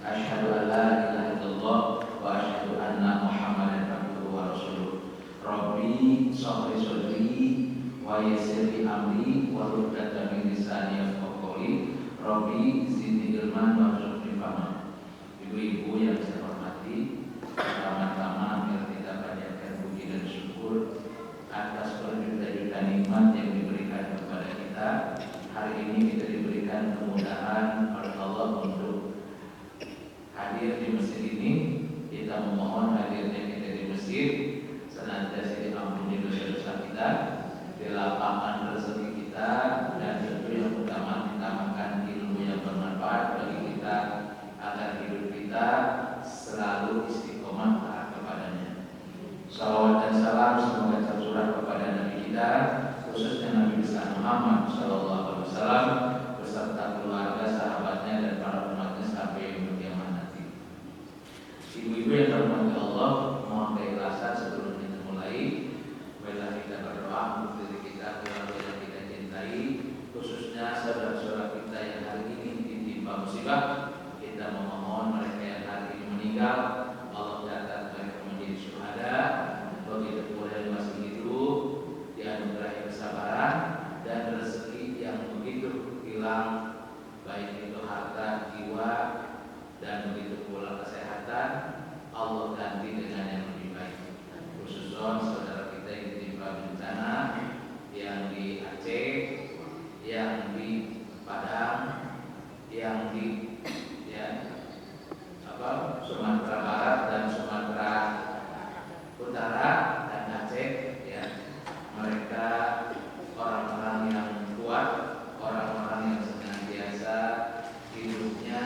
Asyhadu an la ilaha illallah wa asyhadu anna Muhammadan abduhu wa rasuluh. Rabbi sholli sholli wa yassir li amri wa hlul min lisani yafqahu qawli. Rabbi zidni ilman warzuqni fahma. Ibu-ibu yang saya hormati, pertama-tama mari kita panjatkan puji dan syukur atas berjuta-juta nikmat yang diberikan kepada kita. Hari ini kita diberikan kemudahan oleh Allah untuk hadir di masjid ini. Kita memohon hadirnya kita di masjid senantiasa diampuni dosa-dosa kita, dilapangkan rezeki kita, dan tentu yang utama ditambahkan ilmu yang bermanfaat bagi kita agar hidup kita selalu istiqomah taat kepadanya. Salawat dan salam semoga tercurah kepada Nabi kita, khususnya Nabi besar Muhammad SAW beserta keluarga, sahabatnya, dan para umatnya sampai yaumul kiamat nanti. Ibu-ibu yang dirahmati Allah, mohon keikhlasan sebelum kita mulai. Marilah kita berdoa untuk diri kita, keluarga yang kita cintai, khususnya saudara-saudara kita yang hari ini ditimpa musibah. Kita memohon mereka yang hari ini meninggal, Allah catat mereka menjadi syuhada. Begitu pula yang masih hidup, dianugerahi kesabaran dan rezeki yang begitu hilang, baik itu harta, jiwa, dan begitu pula kesehatan, Allah ganti dengan yang lebih baik. Khususnya saudara kita yang ditimpa bencana, yang di Aceh, yang di Padang, yang di Sumatera Barat dan Sumatera Utara dan Aceh, mereka orang-orang yang kuat, orang-orang yang senantiasa hidupnya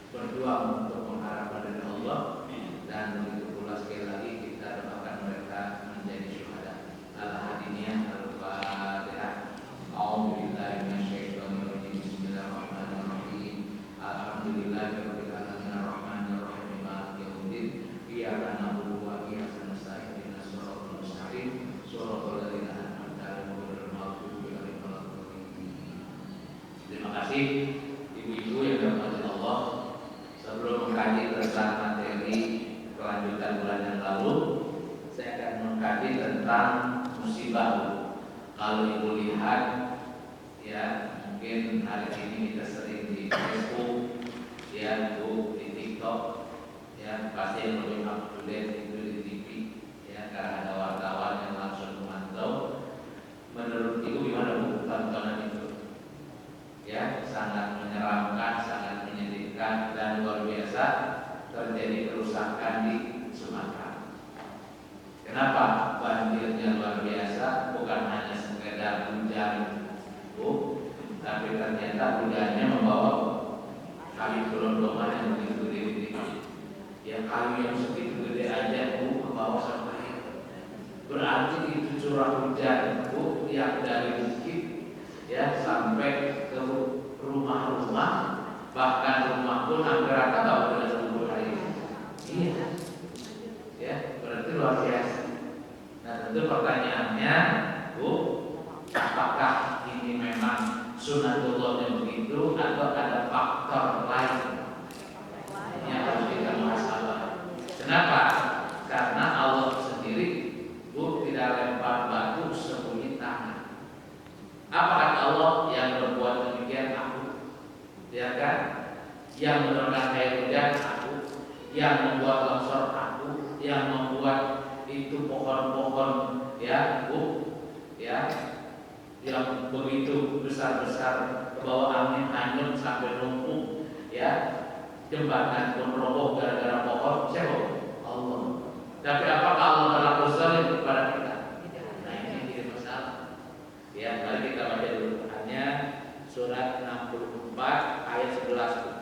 berjuang untuk mengharapkan dari Allah, dan begitu pula sekali lagi kita doakan mereka menjadi syuhada. Al-Hadiniyah Al-Fatihah. A'udzubillahi minasyaitonir rajim. Bismillahirrahmanirrahim. Alhamdulillahirabbil alamin arrahmanir rahim maliki yaumiddin. Iyyaka na'budu wa iyyaka nasta'in ihdinas siratal mustaqim siratal ladzina an'amta 'alaihim ghairil maghdubi 'alaihim waladdallin. Terima kasih ibu-ibu yang dirahmati Allah. Sebelum mengkaji tentang materi kelanjutan bulan yang lalu, saya akan mengkaji tentang musibah. Kalau ibu lihat, mungkin hari ini kita sering di Facebook, Bu, di TikTok, pasti yang lebih up to date itu di TV, karena ada wartawan yang langsung memantau. Menurut ibu gimana Bu tontonan itu? Sangat menyeramkan, sangat menyedihkan, dan luar biasa. Terjadi kerusakan di Sumatera. Kenapa banjirnya luar biasa? Bukan hanya sekedar hujan, Bu, tapi ternyata hujannya membawa kayu gelondongan yang begitu gede. Kayu yang segitu gede aja, Bu, membawa sampai. Berarti itu curah hujan, Bu, yang dari bukit sampai ke rumah-rumah, bahkan rumah pun hampir rata bawa dengan lumpur air. Berarti luar biasa. Nah, tentu pertanyaannya, Bu, apakah ini memang sunatullahnya begitu atau ada faktor lain yang harus kita muhasabah? Kenapa? Karena Allah sendiri, Bu, tidak lempar batu sembunyi tangan. Apa kata Allah? Yang berbuat demikian aku, yang menurunkan air hujan aku, yang membuat longsor aku, yang membuat itu pohon-pohon, Bu, yang begitu besar-besar ke bawah angin hanyut sampai lumpuh, jembatan pun roboh gara-gara pohon. Siapa? Allah. Tapi apakah Allah berlaku zalim kepada kita? Nah, ini jadi masalah. Mari kita baca dulu Qurannya, surat 64 ayat 11.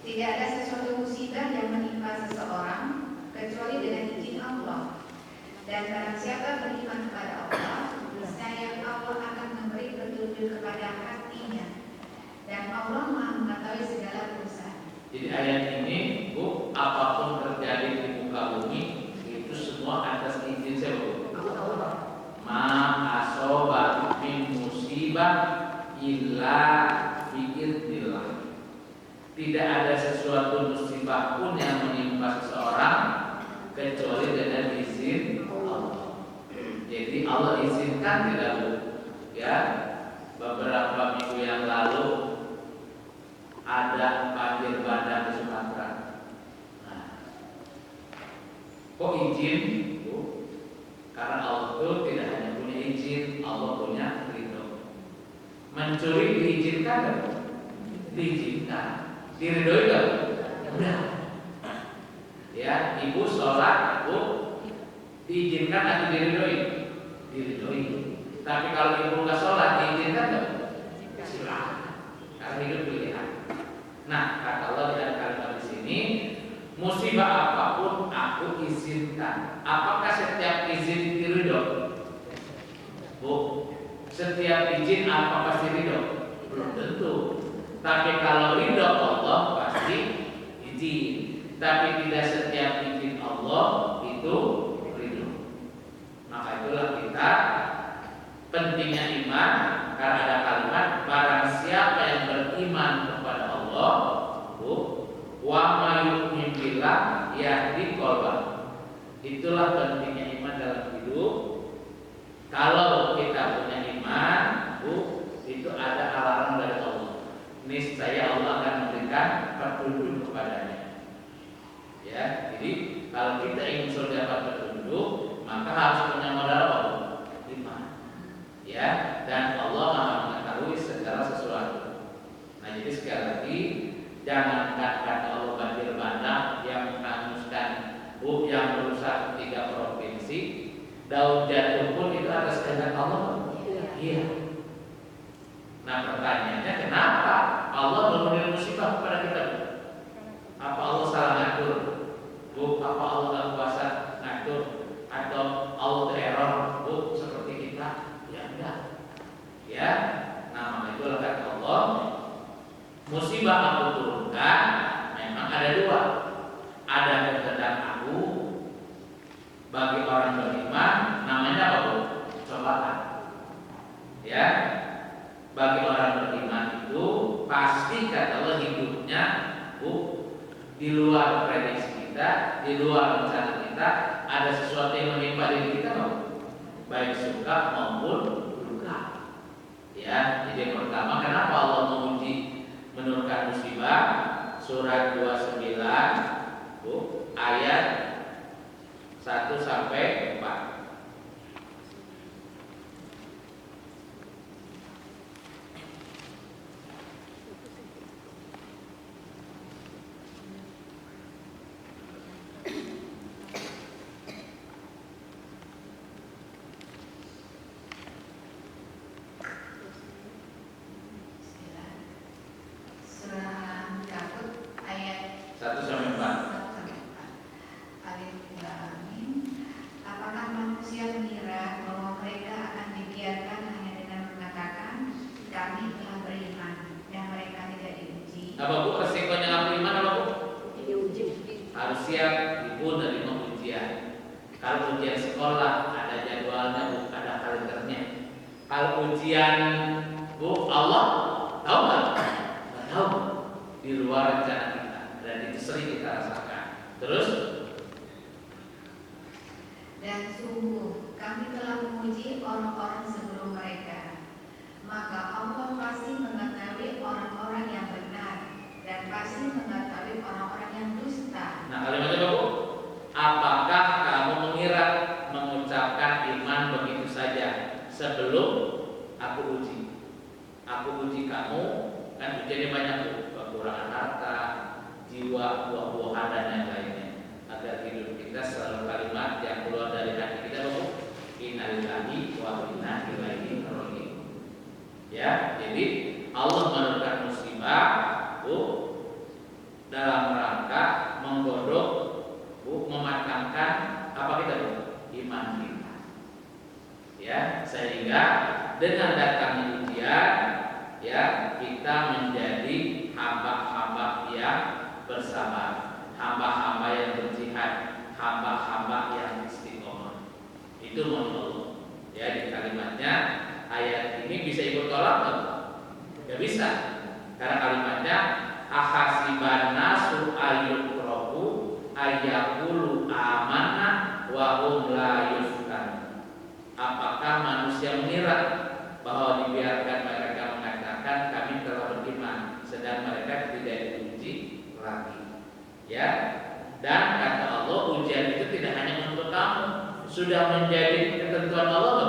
Tidak ada sesuatu musibah yang menimpa seseorang kecuali dengan izin Allah. Dan barang siapa beriman kepada Allah, niscaya Allah akan memberi petunjuk sujud kepada hatinya. Dan Allah Maha mengetahui segala urusan. Jadi ayat ini, Bu, apapun terjadi di muka bumi itu semua atas izin siapa, Bu? Ma asoba min musibah illa biidznillah. Tidak ada sesuatu musibah pun yang menimpa seseorang kecuali dengan izin Allah. Jadi Allah izinkan tidak, Bu? Ya, beberapa minggu yang lalu ada banjir bandang di Sumatera. Nah, kok izin, Bu? Karena Allah itu tidak hanya punya izin, Allah punya ridho. Mencuri diizinkan kan? Diizinkan. Diridhoi kan? Udah. Ya, ibu sholat, Bu, diizinkan atau diridhoi? Diridhoi. Tapi kalau ibu nggak sholat, diizinkan nggak? Silakan. Karena hidup pilihan. Nah, kata Allah di kalimat di sini, musibah apapun aku izinkan. Apakah setiap izin diridho? Bu, setiap izin apa pasti ridho? Belum tentu. Tapi kalau ridho Allah pasti izin. Tapi tidak setiap izin Allah itu ridho. Maka itulah kita pentingnya iman, karena ada kalimat barang siapa yang beriman kepada Allah, Bu, wa may yu'min billah yahdi qalbah. Itulah pentingnya iman dalam hidup. Kalau kita punya iman, Bu, itu ada alarm dari Allah. Niscaya Allah akan memberikan petunjuk kepadanya. Ya, jadi kalau kita ingin surga dapat petunjuk, maka harus punya modal apa? Iman. Ya, dan Allah Maha mengetahui segala sesuatu. Nah, jadi sekali lagi, jangankan kata Allah banjir bandang yang menghanguskan, yang merusak 3 provinsi, daun jatuh pun itu atas kehendak Allah. Iya. Nah, pertanyaannya, kenapa Allah memberi musibah kepada kita? Apa Allah salah ngatur? Bu, apa Allah nggak kuasa ngatur? Atau Allah tereror, Bu, seperti kita? Ya enggak. Ya, nah itulah kata Allah, musibah aku turunkan memang ada 2. Ada kehendak aku bagi orang beriman, namanya apa, Bu? Cobaan. Ya, bagi orang beriman itu pasti kata Allah hidupnya, Bu, di luar prediksi kita, di luar rencana kita, ada sesuatu yang menimpa diri kita, Bu, baik suka maupun duka. Ya, jadi yang pertama, kenapa Allah menguji menurunkan musibah? Surat 29, Bu, ayat 1 sampai 4. Surah Al-Ankabut ayat 1 sampai 4. Alif Lam Mim. Apakah manusia mengira bahwa mereka akan dibiarkan hanya dengan mengatakan kami telah beriman dan mereka tidak diuji? Apa, Bu, resikonya nggak beriman apa, Bu? Diuji. Harus siap Ibu menerima ujian. Kalau ujian sekolah ada jadwalnya, Bu, ada kalendernya. Kalau ujian, Bu, Allah tahu nggak? Nggak tahu. Di luar rencana kita, dan itu sering kita rasakan. Terus, Dan sungguh kami telah menguji orang-orang sebelum mereka, maka Allah pasti mengetahui orang-orang yang benar dan pasti mengetahui orang-orang yang dusta. nah kalimatnya apa, Bu? Apakah kamu mengira mengucapkan iman begitu saja sebelum aku uji? Aku uji kamu, kan ujiannya banyak, Bu. Kekurangan harta, jiwa, buah-buahan dan yang lainnya. Agar hidup kita selalu kalimat yang keluar dari hati kita, Bu. Innalillahi wa inna ilaihi raji'un. Ya, jadi Allah menurunkan musibah, Bu, dalam rangka menggodok, Bu, mematangkan apa kita, Bu? Iman kita. Ya, sehingga dengan datangnya ujian kemudian ya kita menjadi hamba-hamba yang bersabar, hamba-hamba yang berjihad, hamba-hamba yang istiqomah. Itu mohon Allah. Ya, di kalimatnya ayat ini bisa ikut tolak atau tidak bisa? Karena kalimatnya ahasiban nasu ayyutraku ayyaqulu amanna wa hum la yuftanun. Apakah manusia mengira bahwa dibiarkan mereka mengatakan kami telah beriman sedang mereka tidak diuji lagi? Ya. Dan kata Allah, ujian itu tidak hanya untuk kamu, sudah menjadi ketentuan Allah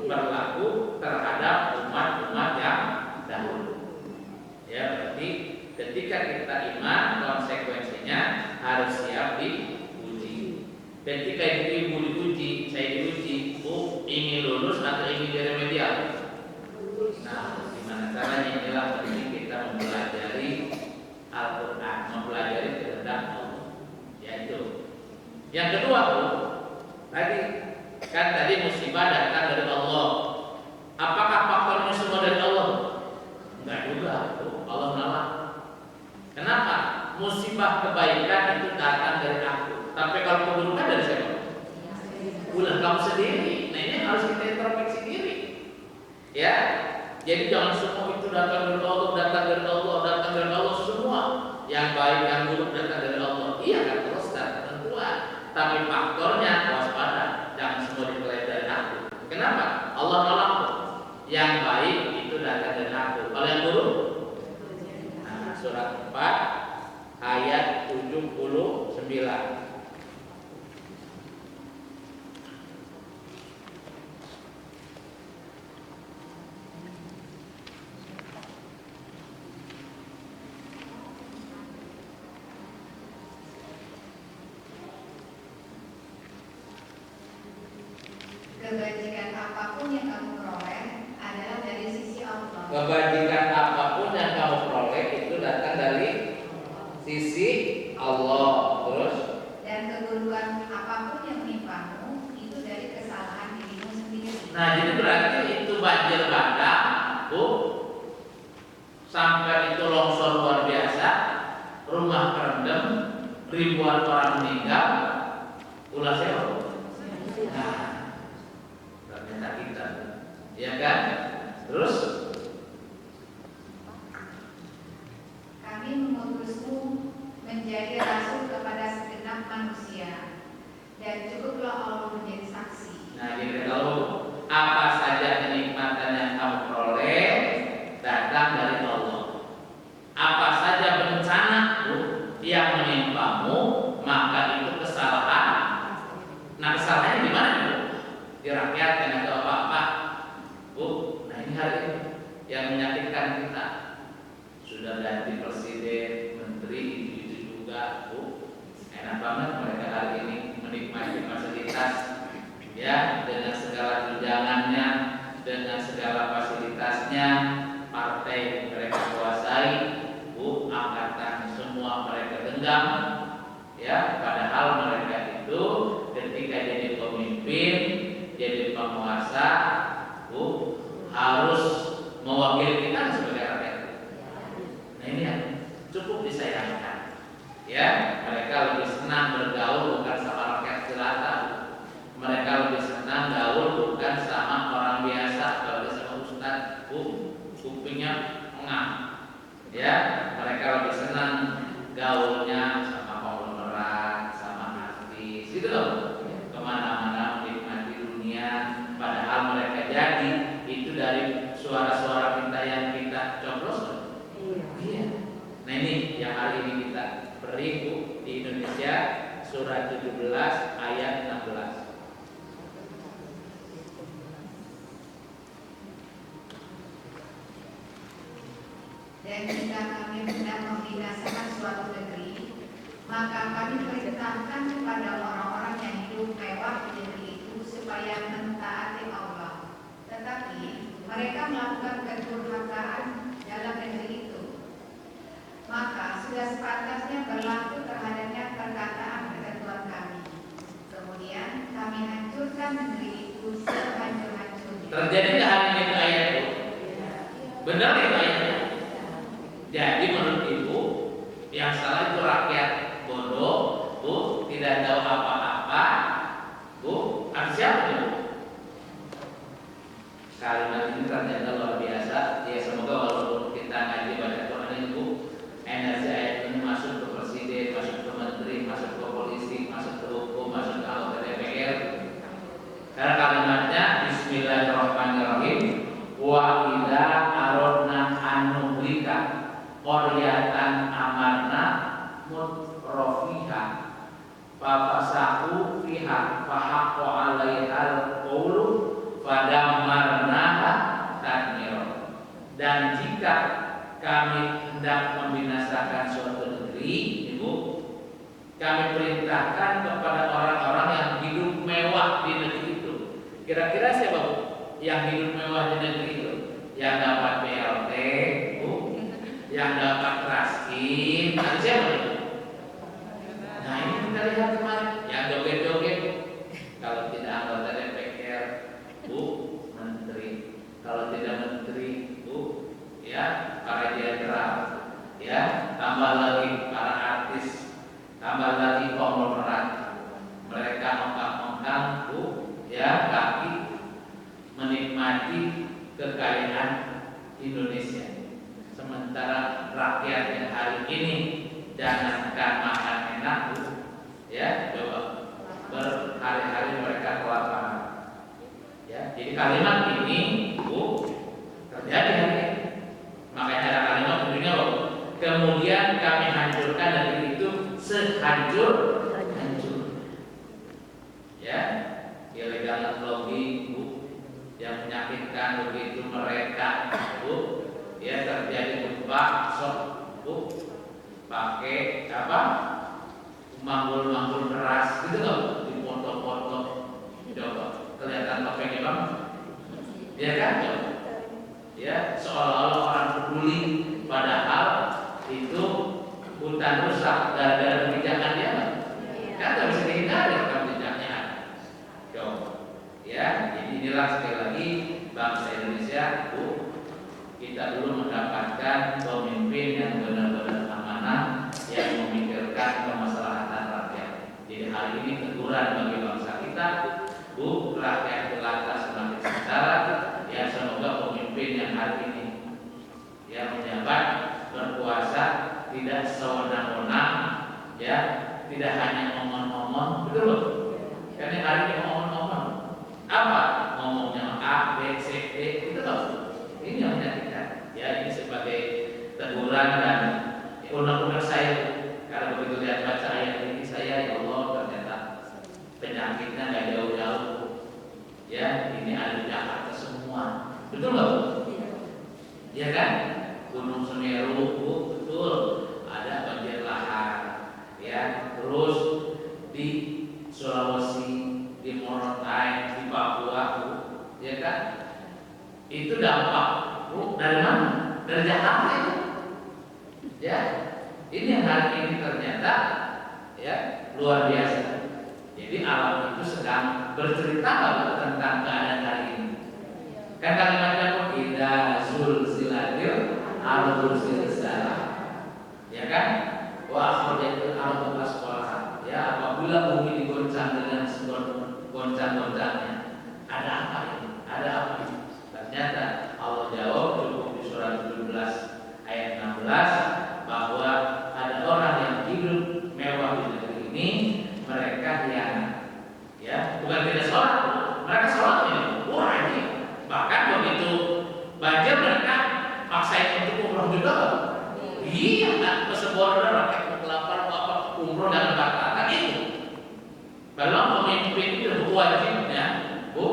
berlaku terhadap umat-umat yang dahulu. Ya, berarti ketika kita iman, konsekuensinya harus siap diuji. Ketika ibu diuji, saya diuji, ingin lulus atau ingin remedial? Nah, gimana caranya? Inilah penting kita mempelajari Al-Quran, mempelajari kehendak Allah. Yaitu yang kedua, tadi musibah datang dari Allah. Apakah faktornya semua dari Allah? Enggak juga, Allah menolak. Kenapa? Musibah kebaikan itu datang dari aku, tapi kalau keburukan dari siapa? Ulah kamu sendiri. Nah, ini harus kita introspeksi diri. Ya, jadi jangan semua itu datang dari Allah, datang dari Allah, datang dari Allah semua. Yang baik, yang buruk datang dari Allah. Iya kan, terus ketentuan. Tapi faktornya waspada, jangan semua diklaim dari aku. Kenapa? Allah nolak. Yang baik itu datang dari aku. Kalau yang buruk? Nah, surat 4 ayat 79. Kebajikan apapun yang kamu peroleh adalah dari sisi Allah. Kebajikan apapun yang kamu peroleh itu datang dari sisi Allah. Terus? Dan keburukan apapun yang menimpamu itu dari kesalahan dirimu sendiri. Nah, jadi berarti itu banjir bandang, sampai itu longsor luar biasa, rumah kerendam, ribuan orang meninggal, ulah siapa? Nah, ternyata kita, ya kan? Terus kami mengutusmu menjadi rasul kepada segenap manusia, dan cukuplah Allah menjadi saksi. nah, jadi tahu apa saja kenikmatan yang kamu peroleh datang dari Allah. Apa saja bencana yang menimpamu, maka itu kesalahan. Nah, kesalahannya di mana? Di rakyat yang ada apa-apa. Nah, ini hari ini yang menyakitkan kita. Sudah ganti presiden, menteri, itu juga, enak banget mereka hari ini menikmati fasilitas, ya, dengan segala tunjangannya, dengan segala fasilitasnya, partai mereka kuasai, angkatan semua mereka genggam, ya, padahal mereka itu ketika jadi pemimpin, jadi penguasa, harus mewakili kita sebagai rakyat. Nah, ini yang cukup disayangkan. Ya, mereka lebih senang bergaul bukan sama rakyat jelata. Mereka lebih senang gaul bukan sama orang biasa, kalau sama ustaz, kupingnya ngang. Ya, mereka lebih senang gaulnya sama konglomerat, sama artis, gitu loh. Kemana-mana menikmati dunia, padahal mereka jadi itu dari suara-suara kita yang kita coblos. Iya. Nah, ini yang hari ini kita beri di Indonesia, surat 17 ayat 16. Dan jika kami hendak membinasakan suatu negeri, maka kami perintahkan kepada orang-orang yang hidup mewah di negeri itu supaya mentaati Allah. Tetapi mereka melakukan kedurhakaan dalam negeri itu. Maka sudah sepantasnya berlaku terhadapnya perkataan ketentuan kami. Kemudian kami hancurkan negeri itu sehancur-hancurnya. Terjadi nggak hari ini ayat itu? Benar ya ayatnya? Jadi menurut ibu yang salah itu rakyat bodoh, bu, tidak tahu apa-apa, bu. Artinya siapa nih, bu? Kalimat ini ternyata luar biasa. Ya semoga walaupun kita ngaji baca Quran ini, bu, energi ayat ini masuk ke presiden, masuk ke menteri, masuk ke polisi, masuk ke hukum, masuk ke anggota DPR. Karena kalimatnya Bismillahirrahmanirrahim. Wa idza aradna an nuhlika qaryatan amarna mutrafiha fa fasahu fiha fa haqqo 'alaihal qawlu fadamarnaha tadmira. Dan jika kami hendak membinasakan suatu negeri, Ibu, kami perintahkan kepada orang-orang yang hidup mewah di negeri itu. Kira-kira siapa, Bu, yang hidup mewah di negeri itu? Yang dapat BLT, Bu, yang dapat raskin, ada siapa itu? Nah ini kita lihat kemarin, yang joget-joget, kalau tidak anggota DPR, Bu, menteri. Kalau tidak menteri, Bu, ya para jenderal, ya tambah lagi para artis, tambah lagi konglomerat. Mereka ongkang-ongkang, Bu, ya kaki menikmati kekayaan Indonesia. Sementara rakyat yang hari ini jangankan makan enak, Bu, ya coba berhari-hari mereka kelaparan. Ya, jadi kalimat ini, Bu, terjadi hari ini. Makanya ada kalimat ujungnya, Bu, kemudian kami hancurkan negeri itu sehancur-hancur. Ya, illegal logging, Bu, yang menyakitkan begitu mereka, Bu, ya terjadi gempa, shock, Bu, pakai apa? Manggul-manggul keras, gitu loh, dipotong-potong, coba kelihatan topengnya Bang, ya kan? Coba. Ya, seolah-olah orang peduli, padahal itu hutan rusak gara-gara kebijakan dia, kan nggak bisa dihindari kebijakannya. Coba, ya, jadi inilah sekali lagi bangsa Indonesia, Bu, kita dulu mendapatkan pemimpin yang benar-benar amanah, yang memikirkan kemaslahatan rakyat. Jadi hal ini teguran bagi bangsa kita, Bu, rakyat jelata semakin sengsara. Ya semoga pemimpin yang hari ini yang menjabat berkuasa tidak sewenang-wenang, ya tidak hanya ngomong-ngomong, betul loh. Karena hari ini ngomong-ngomong apa? Ngomongnya A, B, C, D, itu loh. Ini yang menyakitkan. Ya ini sebagai teguran dan undang-undang saya. Karena begitu lihat baca ayat ini saya, ya Allah, ternyata penyakitnya nggak jauh-jauh. Ya ini ada di Jakarta semua, betul nggak, Bu? Ya kan? Gunung Semeru, Bu, betul. Ada banjir lahar, ya. Terus di Sulawesi, di Morotai, di Papua, Bu, ya kan? Itu dampak, Bu, dari mana? Dari Jakarta itu. Ya, ini yang hari ini ternyata, ya luar biasa. Jadi alam itu sedang bercerita tentang keadaan hari ini. Kan kalimatnya pun idza zulzilatil ardu zilzalaha. Ya kan? Wa akhrajatil ardu asqalaha. Ya, apabila bumi digoncang dengan goncang-goncangnya. Ada apa ini? Ada apa ini? Ternyata Allah jawab cukup di surat 17 ayat 16 bahwa ada orang yang hidup mewah di negeri ini. Mereka yang, ya bukan tidak sholat, mereka sholat ini, wah ini. Bahkan begitu banjir mereka paksain untuk umroh juga. Iya, kan sebuah rakyat kelaparan apa umroh dan batal itu. Belum pemimpin itu wajibnya, Bu,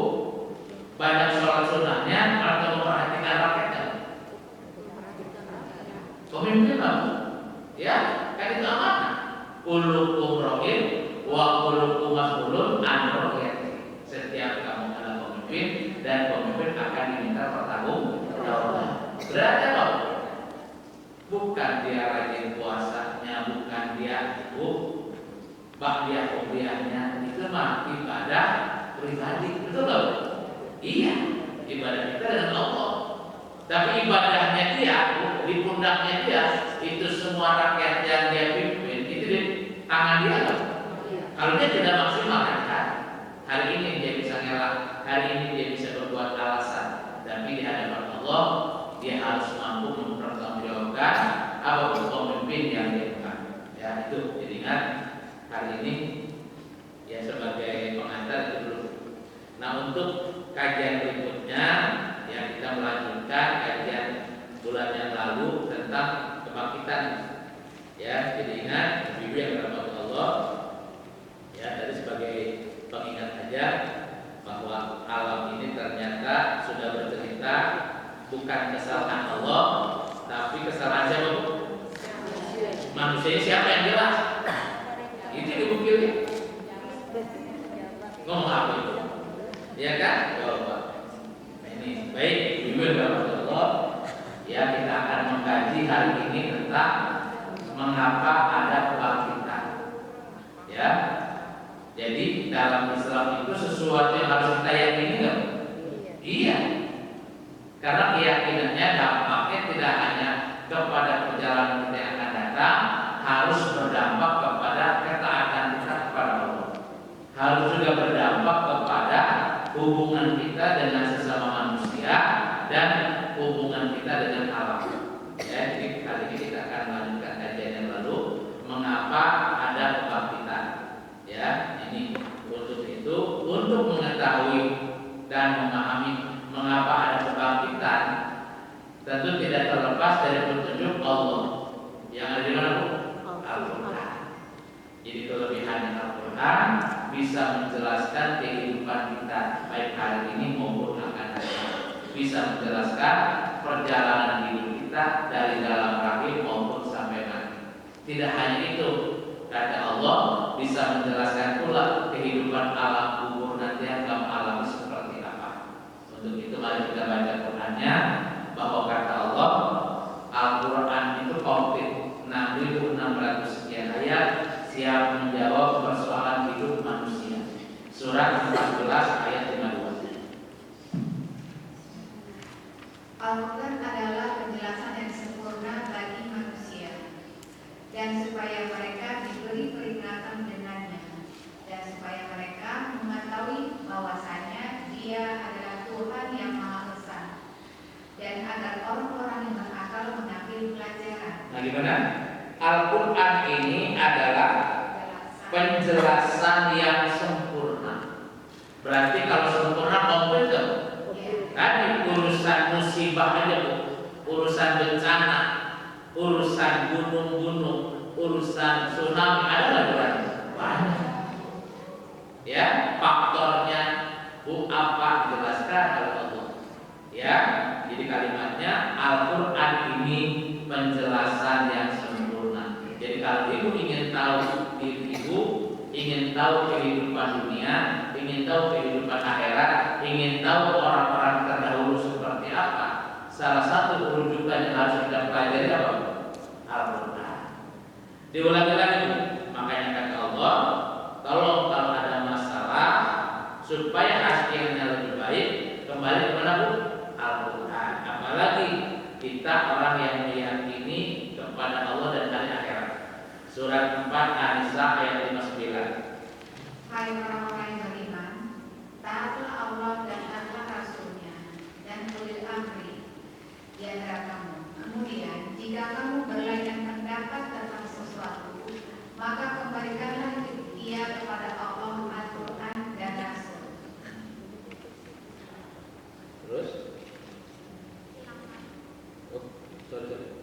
banyak sholat sunnahnya atau memperhatikan rakyatnya. Pemimpin apa? Ya, kan itu amanah. Kullukum ra'in wa kullukum mas'ulun an ra'iyati. Setiap kamu adalah pemimpin dan pemimpin akan diminta pertanggungjawaban. Berarti apa? Bukan dia rajin puasanya, bukan dia ibu, baktiah-baktiahnya, itu mah ibadah pribadi, betul nggak? Iya, ibadah kita dengan Allah. Tapi ibadahnya dia, di pundaknya dia, itu semua rakyat yang dia pimpin itu di tangan dia loh. Kalau dia tidak maksimal kan, hari ini dia bisa ngelak, hari ini dia bisa berbuat alasan, tapi di hadapan Allah dia harus mampu mempertanggungjawabkan apapun pemimpin yang dia bukan. Ya itu, jadi ingat hari ini ya sebagai pengantar itu dulu. Nah untuk kajian berikutnya ya kita melanjutkan kajian bulan yang lalu tentang kebangkitan. Ya jadi ingat ibu yang dirahmati Allah. Ya tadi sebagai pengingat aja bahwa alam ini ternyata sudah bercerita bukan kesalahan Allah, tapi kesalahan siapa? Manusia siapa yang jelas? Itu dibukti. Ngomong apa itu? Ya kan? Coba. Nah, ini baik ibu yang dirahmati Allah. Ya kita akan mengkaji hari ini tentang mengapa ada kebangkitan. Ya. Jadi dalam Islam itu sesuatu yang harus kita yakini kan? Iya. Karena keyakinannya dampaknya tidak hanya kepada perjalanan kita yang akan datang, harus berdampak kepada ketaatan kita kepada Allah. Harus juga berdampak kepada hubungan kita dengan sesama manusia dan hubungan kita dengan alam. Ya, jadi kali ini kita akan melanjutkan kajian yang lalu, mengapa ada kebangkitan. Ya, ini untuk itu, untuk mengetahui dan memahami mengapa ada kebangkitan, tentu tidak terlepas dari petunjuk Allah yang ada di mana, Bu? Al-Quran. Jadi kelebihan Al-Quran bisa menjelaskan kehidupan kita baik hari ini maupun akan datang. Bisa menjelaskan perjalanan hidup kita dari dalam rahim maupun sampai mati. Tidak hanya itu, kata Allah bisa menjelaskan pula kehidupan alam kubur nanti akan alami seperti apa. Untuk itu mari kita baca Qurannya, bahwa kata Allah Al-Quran itu komplit 6.600 sekian ayat, siap menjawab persoalan hidup manusia. Surat 14 ayat 52. Al-Quran adalah penjelasan yang sempurna bagi manusia, dan supaya mereka diberi peringatan dengannya, dan supaya mereka mengetahui bahwasanya Dia adalah Tuhan yang Maha Esa, dan agar orang-orang yang berakal mengambil pelajaran. Nah, gimana? Al-Quran ini adalah penjelasan yang sempurna. Berarti kalau sempurna komplit kan? Tadi urusan musibah aja, Bu. Urusan bencana, urusan gunung-gunung, urusan tsunami, ada nggak berarti? Banyak. Ya, faktornya Bu apa dijelaskan oleh Allah. Ya, jadi kalimatnya Al-Quran ini penjelasan yang sempurna. Jadi kalau ibu ingin tahu diri ibu, ingin tahu kehidupan dunia, ingin tahu kehidupan akhirat, ingin tahu orang-orang terdahulu seperti apa, salah satu rujukan yang harus kita pelajari apa? Al-Quran. Diulangi lagi, makanya kata Allah, tolong kalau ada masalah supaya hasilnya lebih baik, kembali kepada Al-Quran. Apalagi kita orang yang meyakini kepada Allah dan hari akhirat. Surat 4 An-Nisa ayat 59. Hai orang-orang yang beriman, taatlah Allah dan taatlah Rasulnya, dan ulil amri di antara kamu. Kemudian jika kamu berlainan pendapat tentang sesuatu, maka kembalikanlah ia kepada Allah, Al-Quran dan Rasul. Terus? Oh, sorry.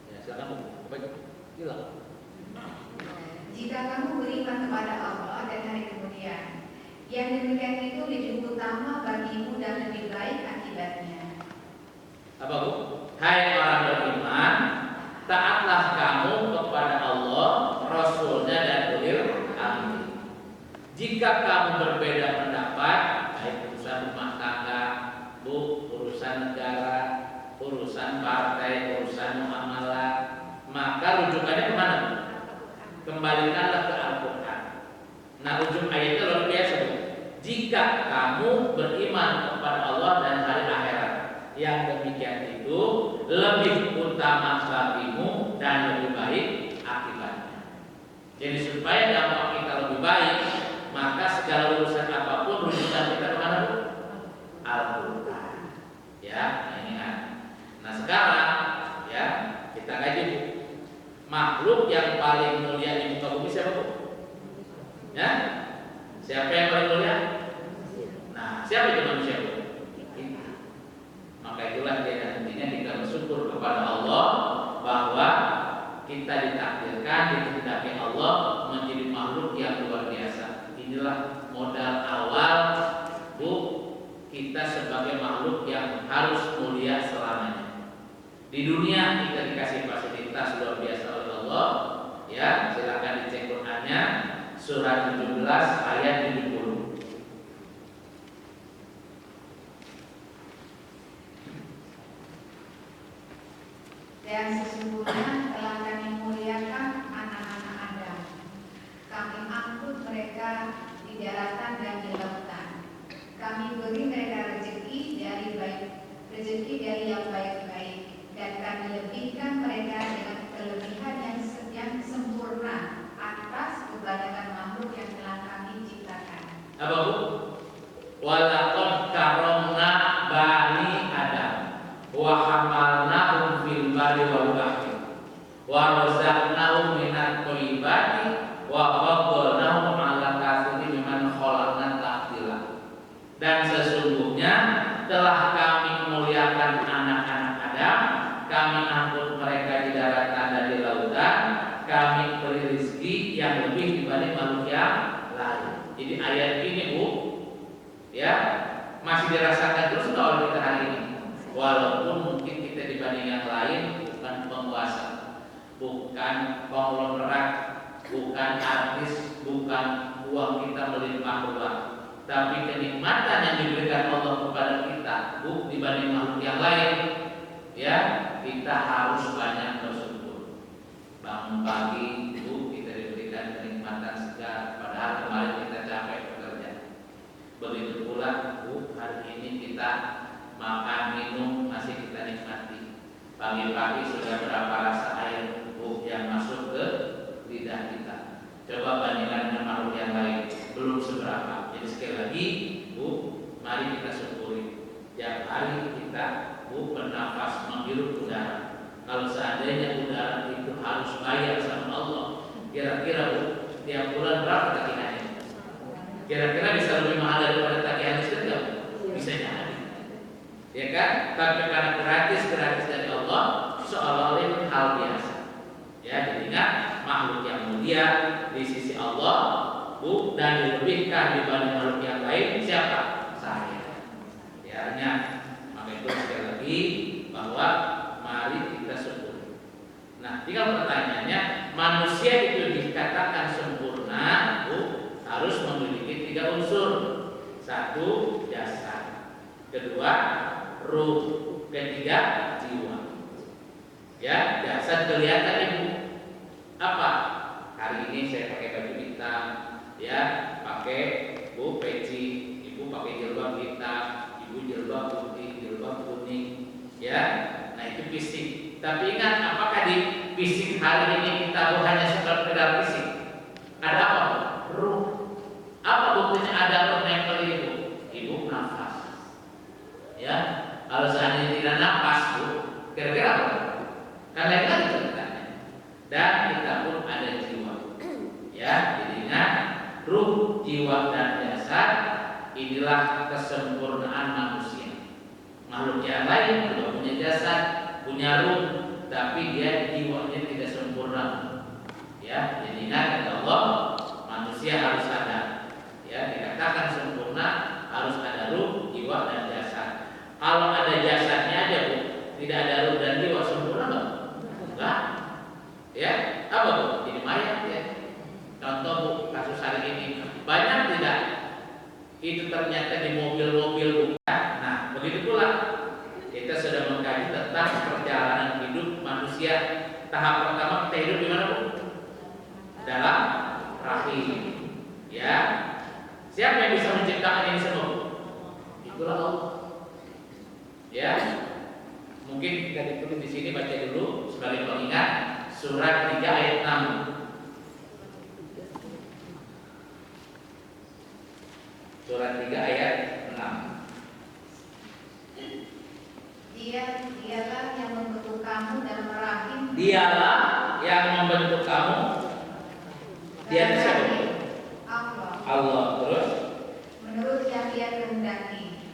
Ya, silakan. Baik, hilang. Jika kamu beriman kepada Allah dan hari kemudian, yang demikian itu lebih utama bagimu dan lebih baik akibatnya. Apa, Bu? Hai orang beriman, taatlah kamu kepada Allah, Rasulnya dan ulil amri. Jika kamu berbeda pendapat, baik urusan rumah tangga, Bu, urusan negara, urusan partai, urusan muamalah, maka rujukannya kemana? Kembalikanlah ke Al-Quran. Nah, Nah, ujung ayatnya luar biasa, Bu. Jika kamu beriman kepada Allah dan hari akhirat, yang demikian itu lebih utama bagimu dan lebih baik akibatnya. Jadi supaya dampak kita lebih baik, maka segala urusan apapun rujukan kita kemana, Bu? Al-Quran. Ya, ini kan. Nah sekarang ya kita kaji, Bu. Makhluk yang paling mulia di muka bumi siapa, Bu? Ya, siapa yang paling mulia? Nah, siapa itu manusia, Bu? Kita. Maka itulah dia nantinya kita bersyukur kepada Allah bahwa kita ditakdirkan dikehendaki Allah menjadi makhluk yang luar biasa. Inilah modal awal, Bu, kita sebagai makhluk yang harus mulia selamanya. Di dunia kita dikasih fasilitas luar biasa oleh Allah. Ya, silakan dicek Qur'annya, surat 17 ayat 70. Dan sesungguhnya telah kami muliakan anak-anak Adam. Kami angkut mereka di daratan dan di lautan. Kami beri mereka rezeki dari yang baik-baik, dan kami lebihkan mereka dengan kelebihan yang sempurna atas kebanyakan makhluk yang telah kami ciptakan. Apa, Bu? Walaqad karomna bani Adam wa hamalnahum fil barri wal bahri wa razaqnahum minat thayyibati wa faddalnahum 'ala katsirin mimman khalaqna tafdila. Dan sesungguhnya telah kami memuliakan anak-anak Adam, kami angkut mereka di daratan dan di lautan, kami beri rezeki yang lebih dibanding makhluk yang lain. Jadi ayat ini, Bu, ya masih dirasakan terus nggak oleh kita hari ini. Walaupun mungkin kita dibanding yang lain bukan penguasa, bukan konglomerat, bukan artis, bukan uang kita melimpah ruah, tapi kenikmatan yang diberikan Allah kepada kita, Bu, dibanding makhluk yang lain, ya kita harus banyak bersyukur. Bangun pagi, Bu, kita diberikan kenikmatan segar, padahal kemarin kita capek bekerja. Begitu pula, Bu, hari ini kita makan minum masih kita nikmati. Pagi-pagi sudah berapa rasa air, Bu, yang masuk ke lidah kita. Coba bandingkan dengan makhluk yang lain, belum seberapa. Jadi sekali lagi, Bu, mari kita syukuri. Tiap hari kita, Bu, bernafas, menghirup udara. Kalau seandainya udara itu harus bayar sama Allah, kira-kira, Bu, tiap bulan berapa tagihannya? Kira-kira bisa lebih mahal daripada tagihan listrik nggak? Bisa jadi, ya kan? Tapi karena gratis dari Allah, seolah-olah itu hal biasa. Ya, jadi ingat, makhluk yang mulia di sisi Allah, Bu, dan dilebihkan dibanding makhluk yang lain siapa? Saya. Ya, ingat. Maka itu sekali lagi bahwa mari kita syukur. Nah, tinggal pertanyaannya, manusia itu dikatakan sempurna, Bu, harus memiliki 3 unsur. 1, jasad. 2, ruh. 3, jiwa. Ya, jasad kelihatan, Ibu. Apa? Hari ini saya pakai baju hitam, ya, pakai, Bu, peci, Ibu pakai jilbab hitam, Ibu jilbab putih, jilbab kuning, ya. Nah, itu fisik. Tapi ingat, apakah di fisik hari ini kita, Bu, hanya sekedar fisik? Ada apa, Bu? Ruh. Apa buktinya ada ruh nempel Ibu? Ibu nafas. Ya, kalau seandainya tidak nafas, Bu, kira-kira apa? Kan lain lagi ceritanya. Dan kita pun ada jiwa. Ya, jadi ingat, ruh, jiwa, dan jasad inilah kesempurnaan manusia. Makhluk yang lain juga punya jasad, punya ruh, tapi dia jiwanya tidak sempurna. Ya, jadi ingat, kata Allah, manusia harus ada. Ya, dikatakan sempurna harus ada ruh, jiwa, dan jasad. Kalau ada jasadnya aja, Bu, tidak ada ruh dan jiwa, sempurna enggak? Enggak. Ya, apa, Bu? Jadi mayat, ya. Contoh, Bu, kasus hari ini banyak tidak itu ternyata di mobil-mobil, Bu. Nah, begitu pula kita sudah mengkaji tentang perjalanan hidup manusia. Tahap pertama kita hidup di mana, Bu? Dalam rahim. Ya, menciptakan ini semua? Itulah Allah. Ya, mungkin kita ditulis di sini, baca dulu sebagai pengingat surat 3 ayat 6. Surat 3 ayat 6. Dialah yang membentuk kamu dalam rahim. Dialah yang membentuk kamu. Dia itu siapa? Allah. Allah. Terus Menurut yang Dia kehendaki.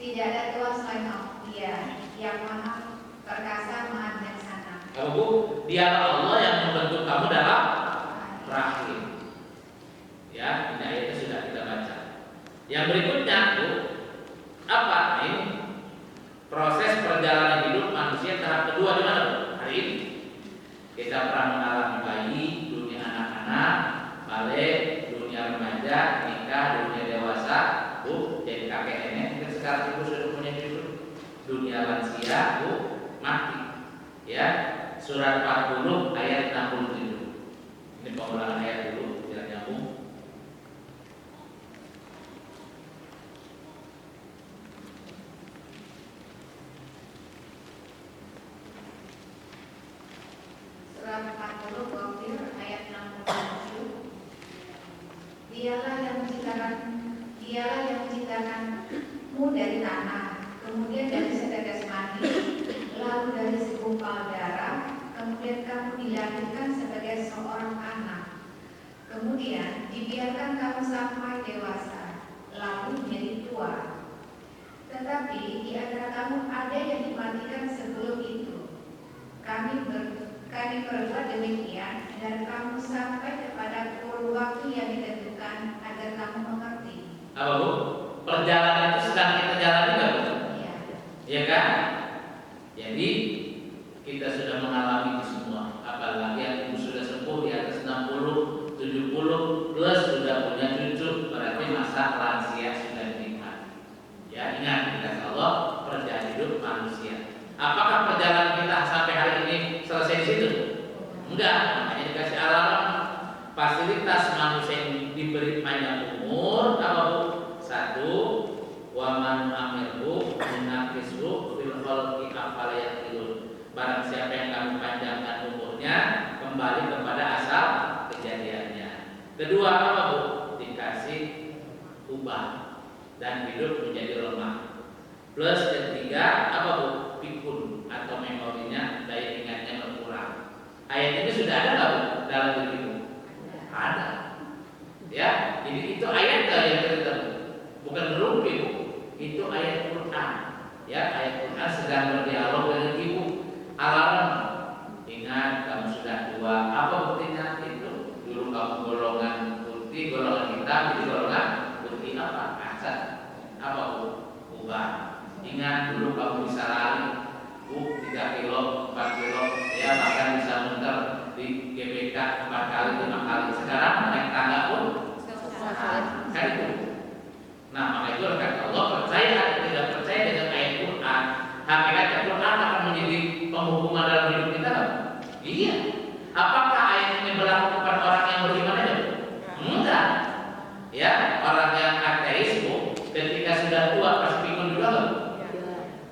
Tidak ada Tuhan selain Dia yang maha perkasa, maha bijaksana. apa Bu? Dialah Allah yang membentuk kamu dalam rahim. Ya, ini ayatnya sudah kita baca. Yang berikutnya Bu, apa ini? Proses perjalanan hidup manusia tahap kedua di mana Bu? Hari ini kita pernah mengalami bayi, dunia anak-anak, balik, dunia remaja, nikah, dunia dewasa, Bu, jadi kakek nenek. Mungkin sekarang Ibu sudah punya hidup. Dunia lansia, Bu, mati. Ya, surat 40 ayat 67. Ini pengulangan ayat dulu biar nyambung. Surat 40 Ghafir ayat 67. Dialah yang menciptakanmu dari tanah, kemudian dari setetes mani, lalu dari segumpal darah, kemudian kamu dilahirkan sebagai seorang anak. Kemudian dibiarkan kamu sampai dewasa, lalu menjadi tua. Tetapi di antara kamu ada yang dimatikan sebelum itu. Kami berbuat demikian agar kamu sampai kepada kurun waktu yang ditentukan agar kamu mengerti. Apa Bu? Perjalanan itu sedang kita jalani nggak Bu? Iya. Iya kan? Jadi kita sudah mengalami itu semua. Apalagi yang Ibu sudah sepuh di atas 60, 70 plus sudah punya cucu, berarti masa lansia sudah dinikmati. Ya, ingat kata Allah, perjalanan hidup manusia. Apakah perjalanan kita sampai hari ini selesai di situ? Enggak, makanya dikasih alarm. Fasilitas manusia yang diberi panjang umur apa Bu? 1, wa man amirhu munafisu fil khalqi afala yaqilun. Barang siapa yang kami panjangkan umurnya, kembali kepada asal kejadiannya. Kedua apa Bu? Dikasih ubah dan hidup menjadi lemah. Plus ketiga apa Bu? Pikun atau memorinya, daya ingatnya berkurang. Ayat ini sudah ada nggak Bu dalam diri Ibu? Ada. Ya, jadi itu ayat yang cerita Bu. Bukan berumpi Bu. Itu ayat Quran. Ya, ayat Quran sedang berdialog dengan Ibu. Alarm. Ingat kamu sudah tua. Apa buktinya itu? Dulu kamu golongan putih, golongan hitam, jadi golongan putih apa? Asal. Apa Bu? Ubah. Ingat dulu kamu bisa lari, Bu, 3 kilo, 4 kilo, ya bahkan bisa muter di GBK 4 kali, 5 kali. Sekarang naik tangga pun kan itu. Nah, maka itu kata Allah, percaya atau tidak percaya dengan ayat Quran, hakikatnya Quran akan menjadi penghukuman dalam hidup kita. Iya. Apakah ayat ini berlaku kepada orang yang beriman aja? Enggak. Ya, orang yang ateis Bu, ketika sudah tua pasti pikun juga loh.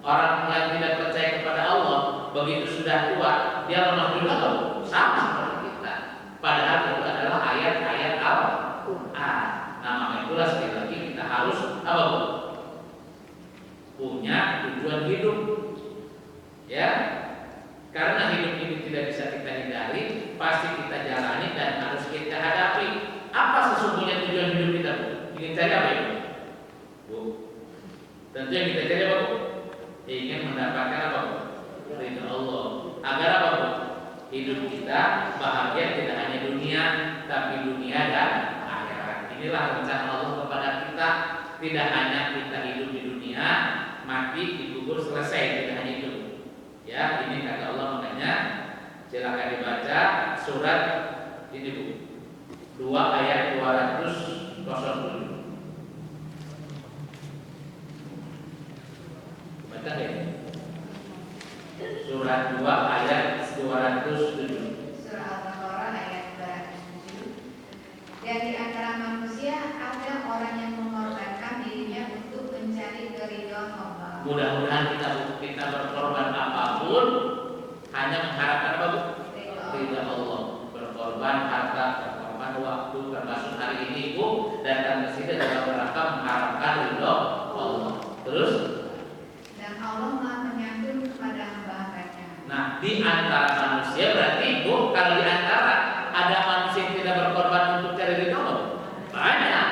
Orang yang tidak percaya kepada Allah begitu sudah tua dia lemah juga loh, sama seperti kita. Padahal itu adalah ayat-ayat Al-Quran. Nah, maka itulah sekali lagi kita harus apa Bu? Punya tujuan hidup. Ya, karena hidup ini tidak bisa kita hindari, pasti kita jalani dan harus kita hadapi. Apa sesungguhnya tujuan hidup kita Bu? Ingin cari apa ya Bu? Tentu yang kita cari apa Bu? Ingin mendapatkan apa Bu? Ridha Allah. Agar apa Bu? Hidup kita bahagia tidak hanya dunia, tapi dunia dan akhirat. Inilah rencana Allah kepada kita. Tidak hanya kita hidup di dunia, mati, dikubur, selesai, tidak hanya itu. Ya, ini kata Allah, makanya silakan dibaca surat ini Bu. 2 ayat 207. Baca deh. Surat 2 ayat 207. Surah Al-Baqarah ayat 207. Dan di antara manusia ada orang yang mengorbankan Mudah-mudahan kita berkorban apapun hanya mengharapkan apa Bu? Ridha Allah. Berkorban harta, berkorban waktu, termasuk hari ini Bu, datang ke sini dalam rangka mengharapkan ridha Allah. Terus? Dan Allah Maha Penyantun kepada hamba-hambanya. Nah, di antara manusia berarti Bu, kalau di antara ada manusia yang tidak berkorban untuk cari ridha Allah, banyak.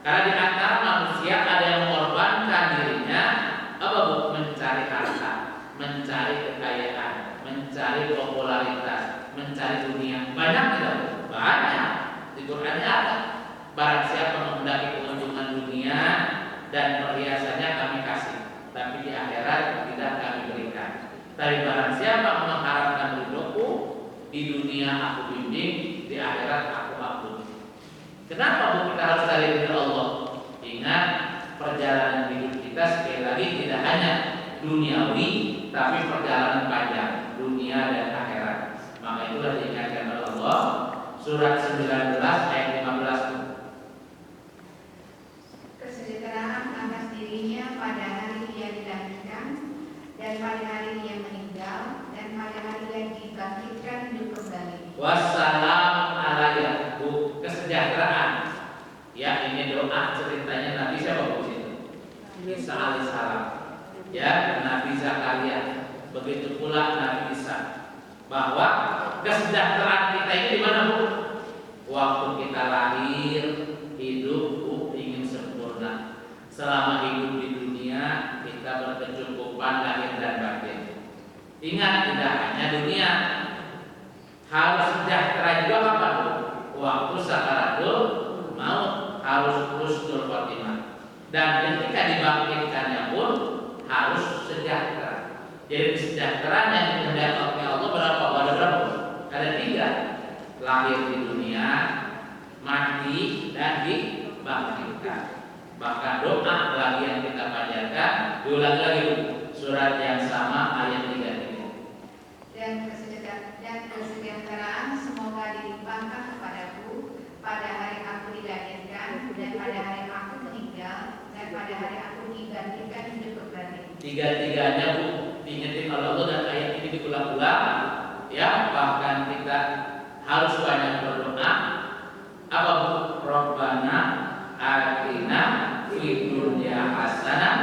Karena di antara manusia ada yang mengorbankan dirinya apa Bu? Mencari harta, mencari kekayaan, mencari popularitas, mencari dunia. Banyak tidak Bu? Banyak. Di Quran ada. Barang siapa menghendaki keuntungan dunia dan perhiasannya kami kasih, tapi di akhirat tidak kami berikan. Tapi barang siapa mengharapkan ridhoku, di dunia aku bimbing, di akhirat aku ampuni. Kenapa Bu kita harus cari ridho Allah? Ingat, perjalanan hidup kita sekali lagi tidak hanya duniawi, tapi perjalanan panjang, dunia dan akhirat. Maka itulah diingatkan oleh Allah. Surat 19 ayat 15. Kesejahteraan atas dirinya pada hari dia dilahirkan, dan pada hari dia meninggal, dan pada hari dia dibangkitkan hidup kembali. Wassalam alaikum Bu, kesejahteraan. Ya, ini doa ceritanya Nabi siapa Bu situ? Isa alaihissalam. Ya, Nabi Zakaria. Begitu pula Nabi Isa. Bahwa kesejahteraan kita ini di mana Bu? Waktu kita lahir, hidup Bu ingin sempurna. Selama hidup di dunia kita berkecukupan lahir dan batin. Ingat, tidak hanya dunia, harus sejahtera juga kapan Bu? Waktu sakaratul maut, harus husnul khotimah. Dan ketika dibangkitkannya pun harus sejahtera. Jadi kesejahteraan yang dikehendaki oleh Allah berapa? Ada berapa? Ada 3. Lahir di dunia, mati, dan dibangkitkan. Bahkan doa lagi yang kita panjatkan, diulang lagi surat yang sama ayat 3. Dan kesejahteraan semoga dilimpahkan kepadaku pada hari aku dilahirkan, dan pada hari aku meninggal, dan pada hari aku digantikan hidup kembali. 3-tiganya Bu diingetin oleh Allah, dan ayat ini diulang-ulang. Ya, bahkan kita harus banyak berdoa. Apa Bu? Rabbana atina fid dunya hasanah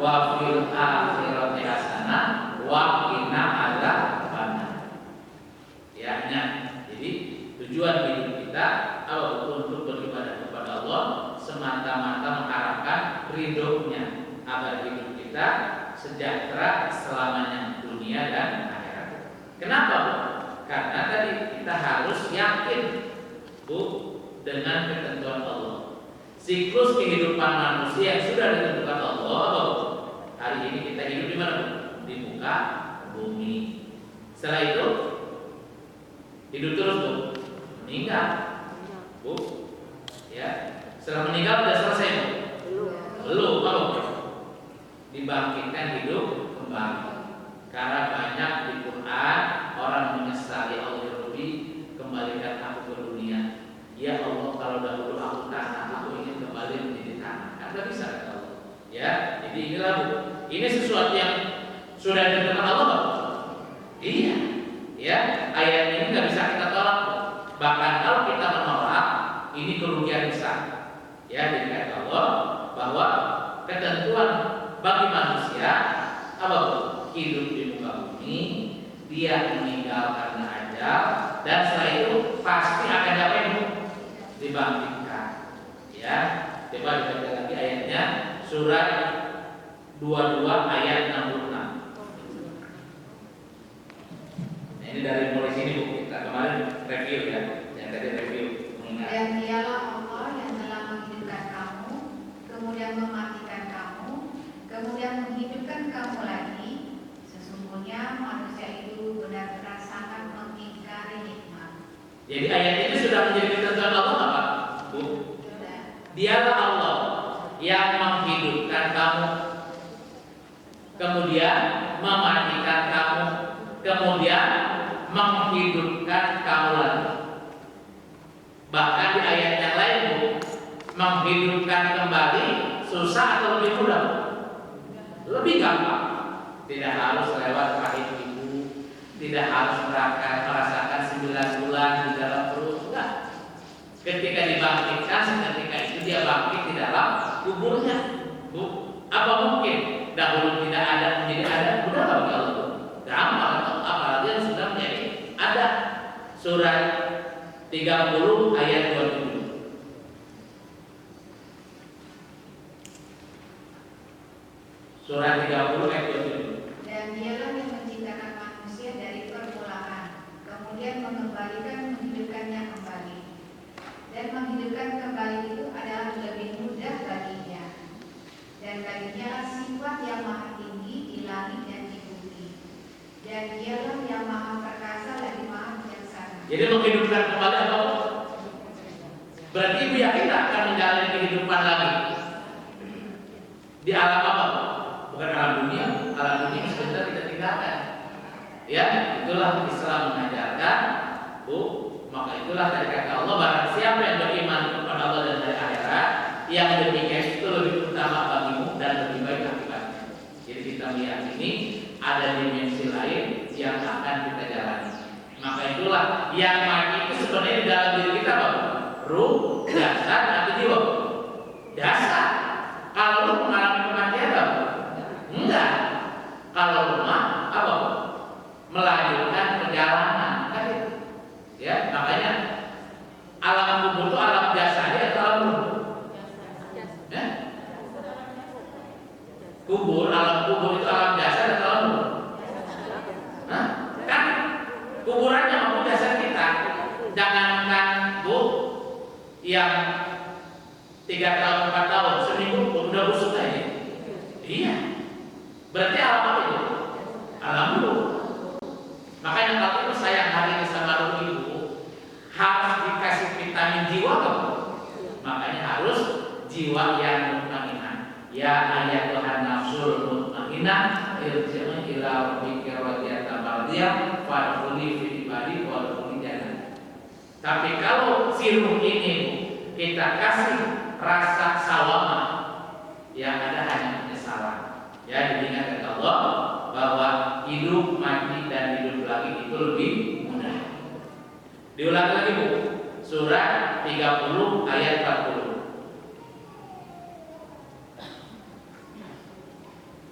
wa fil akhirati hasanah wa qina adzabannar. Ya, jadi tujuan hidup kita untuk beribadah kepada Allah semata-mata mengharapkan ridhonya, agar hidup kita sejahtera selamanya dunia dan akhirat. Kenapa Bu? Karena tadi kita harus yakin Bu dengan ketentuan Allah. Siklus kehidupan manusia yang sudah ditentukan Allah apa Bu? Hari ini kita hidup di mana Bu? Di muka bumi. Setelah itu hidup terus Bu, meninggal Bu. Ya, setelah meninggal sudah selesai Bu? Belum, apa Bu? Dibangkitkan hidup kembali. Karena banyak di Quran orang menyesali Allah Rabbi, kembalikan aku ke dunia. Ya Allah, kalau dahulu aku tanah, aku ingin kembali menjadi tanah. Anda bisa kata Allah. Ya, jadi inilah Bu. Ini sesuatu yang sudah ditentukan Allah Bu. Iya. Ya, ayat ini nggak bisa kita tolak Bu. Bahkan kalau kita menolak, ini kerugian besar. Ya, jadi kata Allah bahwa ketentuan bagi manusia apa Bu? Hidup di muka bumi, dia meninggal karena ajal, dan setelah itu pasti akan dapat dibangkitkan. Ya, coba dibaca lagi ayatnya, surat 22 ayat 66. Nah, ini dari mulai sini Bu, kita kemarin review ya, yang tadi review mengingat. Dan dialah Allah yang telah menghidupkan kamu, kemudian mematikan kamu, kemudian menghidupkan kamu lagi. Sesungguhnya manusia itu benar-benar sangat mengingkari nikmat. Jadi ayat ini sudah menjadi ketentuan Allah apa Bu? Dialah Allah yang menghidupkan kamu, kemudian mematikan kamu, kemudian menghidupkan kamu lagi. Bahkan di ayat yang lain Bu, menghidupkan kembali susah atau lebih mudah? Lebih gampang. Tidak harus lewat rahim ibu, tidak harus merasakan 9 bulan di dalam perut. Enggak. Ketika dibangkitkan, seketika itu dia bangkit di dalam kuburnya. Bu, apa mungkin dahulu tidak ada menjadi ada? Udah bagi Allah. Gampang, apalagi yang sudah menjadi ada. Surat 30 ayat 27. Surat 30 ayat 27. Dan dialah yang menciptakan manusia dari permulaan, kemudian menghidupkannya kembali. Dan menghidupkan kembali itu adalah lebih mudah baginya. Dan baginya sifat yang maha tinggi di langit dan di bumi. Dan dialah yang maha perkasa lagi maha bijaksana. Jadi menghidupkan kembali apa? Berarti ibu yakin akan menjalani kehidupan lagi di alam apa? Bukan alam dunia. Alam dunia sebentar kita tinggalkan. Ya, itulah Islam mengajarkan. Bu, maka itulah dari kata Allah, barang siapa yang beriman kepada Allah dan hari akhirat, yang demikian itu lebih utama bagimu dan lebih baik akibatnya. Jadi kita meyakini ada dimensi lain yang akan kita jalani. Maka itulah yang mati itu sebenarnya di dalam diri kita apa? Ruh, jasad, atau jiwa? Jasad. Kalau lu mengalami kematian apa? Enggak. Kalau rumah apa? Melanjutkan perjalanan. Kan itu. Ya, makanya alam kubur itu alam jasad atau alam ruh? Ya? Kubur, alam kubur itu alam jasad atau alam ruh? Hah? Kan kuburannya maupun jasad kita. Jangankan Bu yang 3 tahun 4 tahun seminggu udah busuk aja. Iya. Berarti alam apa itu? Alam ruh. Makanya kalau itu sayang hari ini sama ruh ibu, harus dikasih vitamin jiwa kan? Makanya harus jiwa yang mutmainah. Ya ayyatuhan nafsul mutmainah, irji'i ila rabbika radiyatan mardiyah fadkhuli fi ibadi wadkhuli jannah. Tapi kalau si ruh ini kita kasih rasa sawama, yang ada hanya penyesalan. Ya, diingat kata Allah bahwa hidup, mati dan hidup lagi itu lebih mudah. Diulang lagi Bu, surat 30 ayat 40.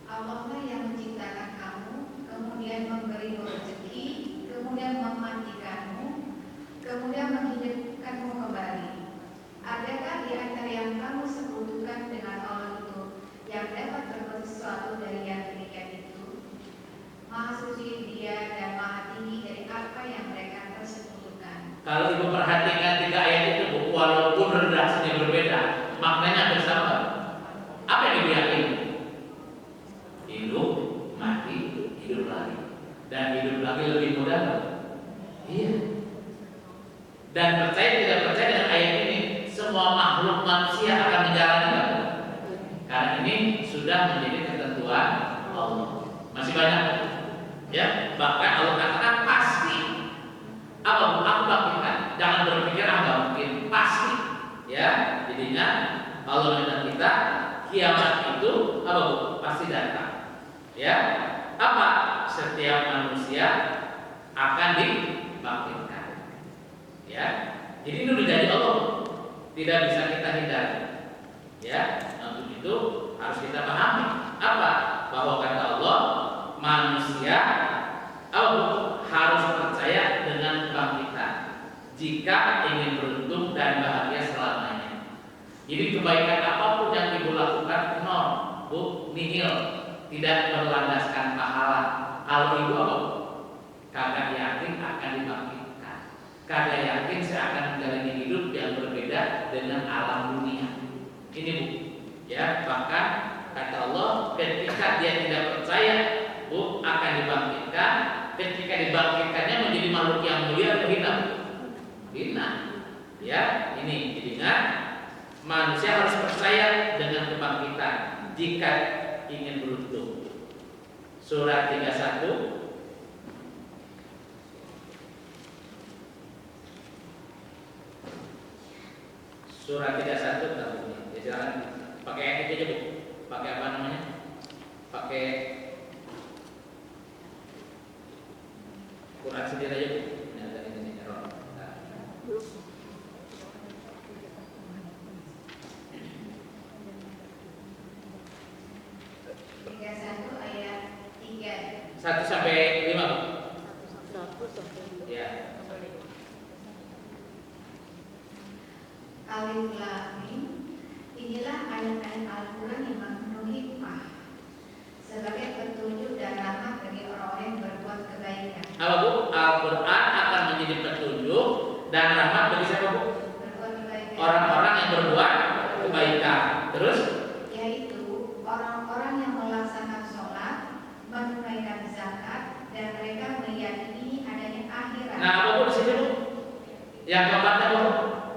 Allah yang menciptakan kamu, kemudian memberimu rezeki, kemudian mematikanmu, kemudian menghidupkanmu kembali. Adakah di antara yang kamu sekutukan dengan Allah itu yang dapat berbuat sesuatu dari yang demikian itu? Maha suci Dia dan maha tinggi dari apa yang mereka persekutukan. Kalau ibu perhatikan 3 ayat itu Bu, walaupun redaksinya berbeda, maknanya hampir sama. Apa yang ibu yakini? Hidup, mati, hidup lagi. Dan hidup lagi lebih mudah. Iya. Dan percaya tidak percaya dengan ayat ini, semua makhluk manusia akan menjalani. Karena ini sudah menjadi ketentuan Allah. Masih banyak, ya. Bahkan Allah katakan pasti. Apa? Aku bangkitkan. Jangan berpikir nggak mungkin. Pasti, ya. Jadinya Allah mengingat kita kiamat itu apa? Pasti datang. Ya. Apa? Setiap manusia akan dibangkitkan. Ya. Jadi itu udah jadi Allah. Tidak bisa kita hindari. Ya, untuk itu harus kita pahami apa? Bahwa kata Allah, manusia harus percaya dengan kebangkitan jika ingin beruntung dan bahagia selamanya. Jadi kebaikan apapun yang ibu lakukan nol, Bu, nihil, tidak berlandaskan pahala. Kalau ibu apa? Kagak yakin akan dibangkitkan. Kagak yakin saya akan menjalani hidup yang berbeda dengan alam dunia. Ini Bu, ya, bahkan kata Allah ketika dia tidak percaya Bu akan dibangkitkan, ketika dibangkitkannya menjadi makhluk yang mulia atau hina? Hina. Ya, ini ingat, manusia harus percaya dengan kebangkitan jika ingin beruntung. Surat 31 Surat 31 jangan pakai ayat itu aja Bu. Pakai apa namanya? pakai Quran sendiri aja Bu. Ini ada ini error. Nah. 31 ayat 3. 1 sampai 5 Bu. 1 sampai Ya. Alif Lam Mim. Inilah ayat-ayat Al-Quran yang mengandung hikmah sebagai petunjuk dan rahmat bagi orang-orang yang berbuat kebaikan. Apa Bu? Al-Quran akan menjadi petunjuk dan rahmat bagi siapa Bu? Berbuat kebaikan. Orang-orang yang berbuat kebaikan. Terus? Yaitu orang-orang yang melaksanakan sholat, menunaikan zakat, dan mereka meyakini adanya akhirat. Nah, apa Bu di sini Bu? Yang keempatnya Bu?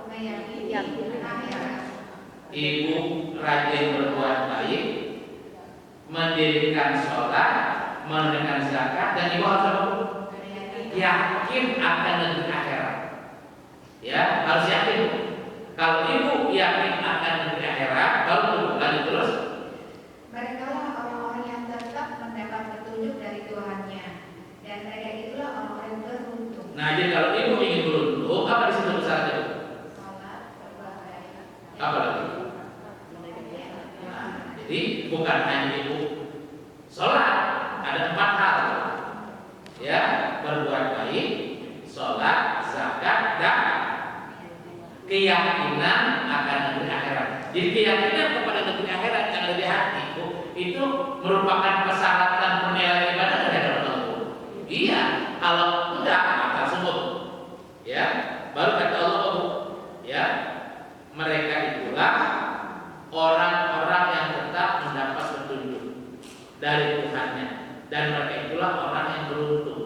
Meyakini akhirat. Ibu rajin berbuat baik, mendirikan sholat, menunaikan zakat, dan ibu harus apa Bu? Yakin akan negeri akhirat. Ya, harus yakin Bu. Kalau ibu yakin akan negeri akhirat, kalau lanjut terus. Merekalah orang-orang yang tetap mendapat petunjuk dari Tuhannya, dan mereka itulah orang-orang yang beruntung. Nah, jadi kalau ibu ingin beruntung, apa di situ syaratnya Bu? Sholat, berbuat baik. Apa lagi? Nah, jadi bukan hanya ibu sholat, ada 4 hal. Ya, berbuat baik, sholat, zakat, dan keyakinan akan negeri akhirat. Jadi keyakinan kepada negeri akhirat yang ada di hati itu merupakan persyaratan penilaian ibadah dari Allah. Iya, kalau tidak maka sembuh. Ya, baru kata Allah Bu. Ya, mereka itulah orang-orang yang tetap mendapat petunjuk dari Tuhannya, dan mereka itulah orang yang beruntung.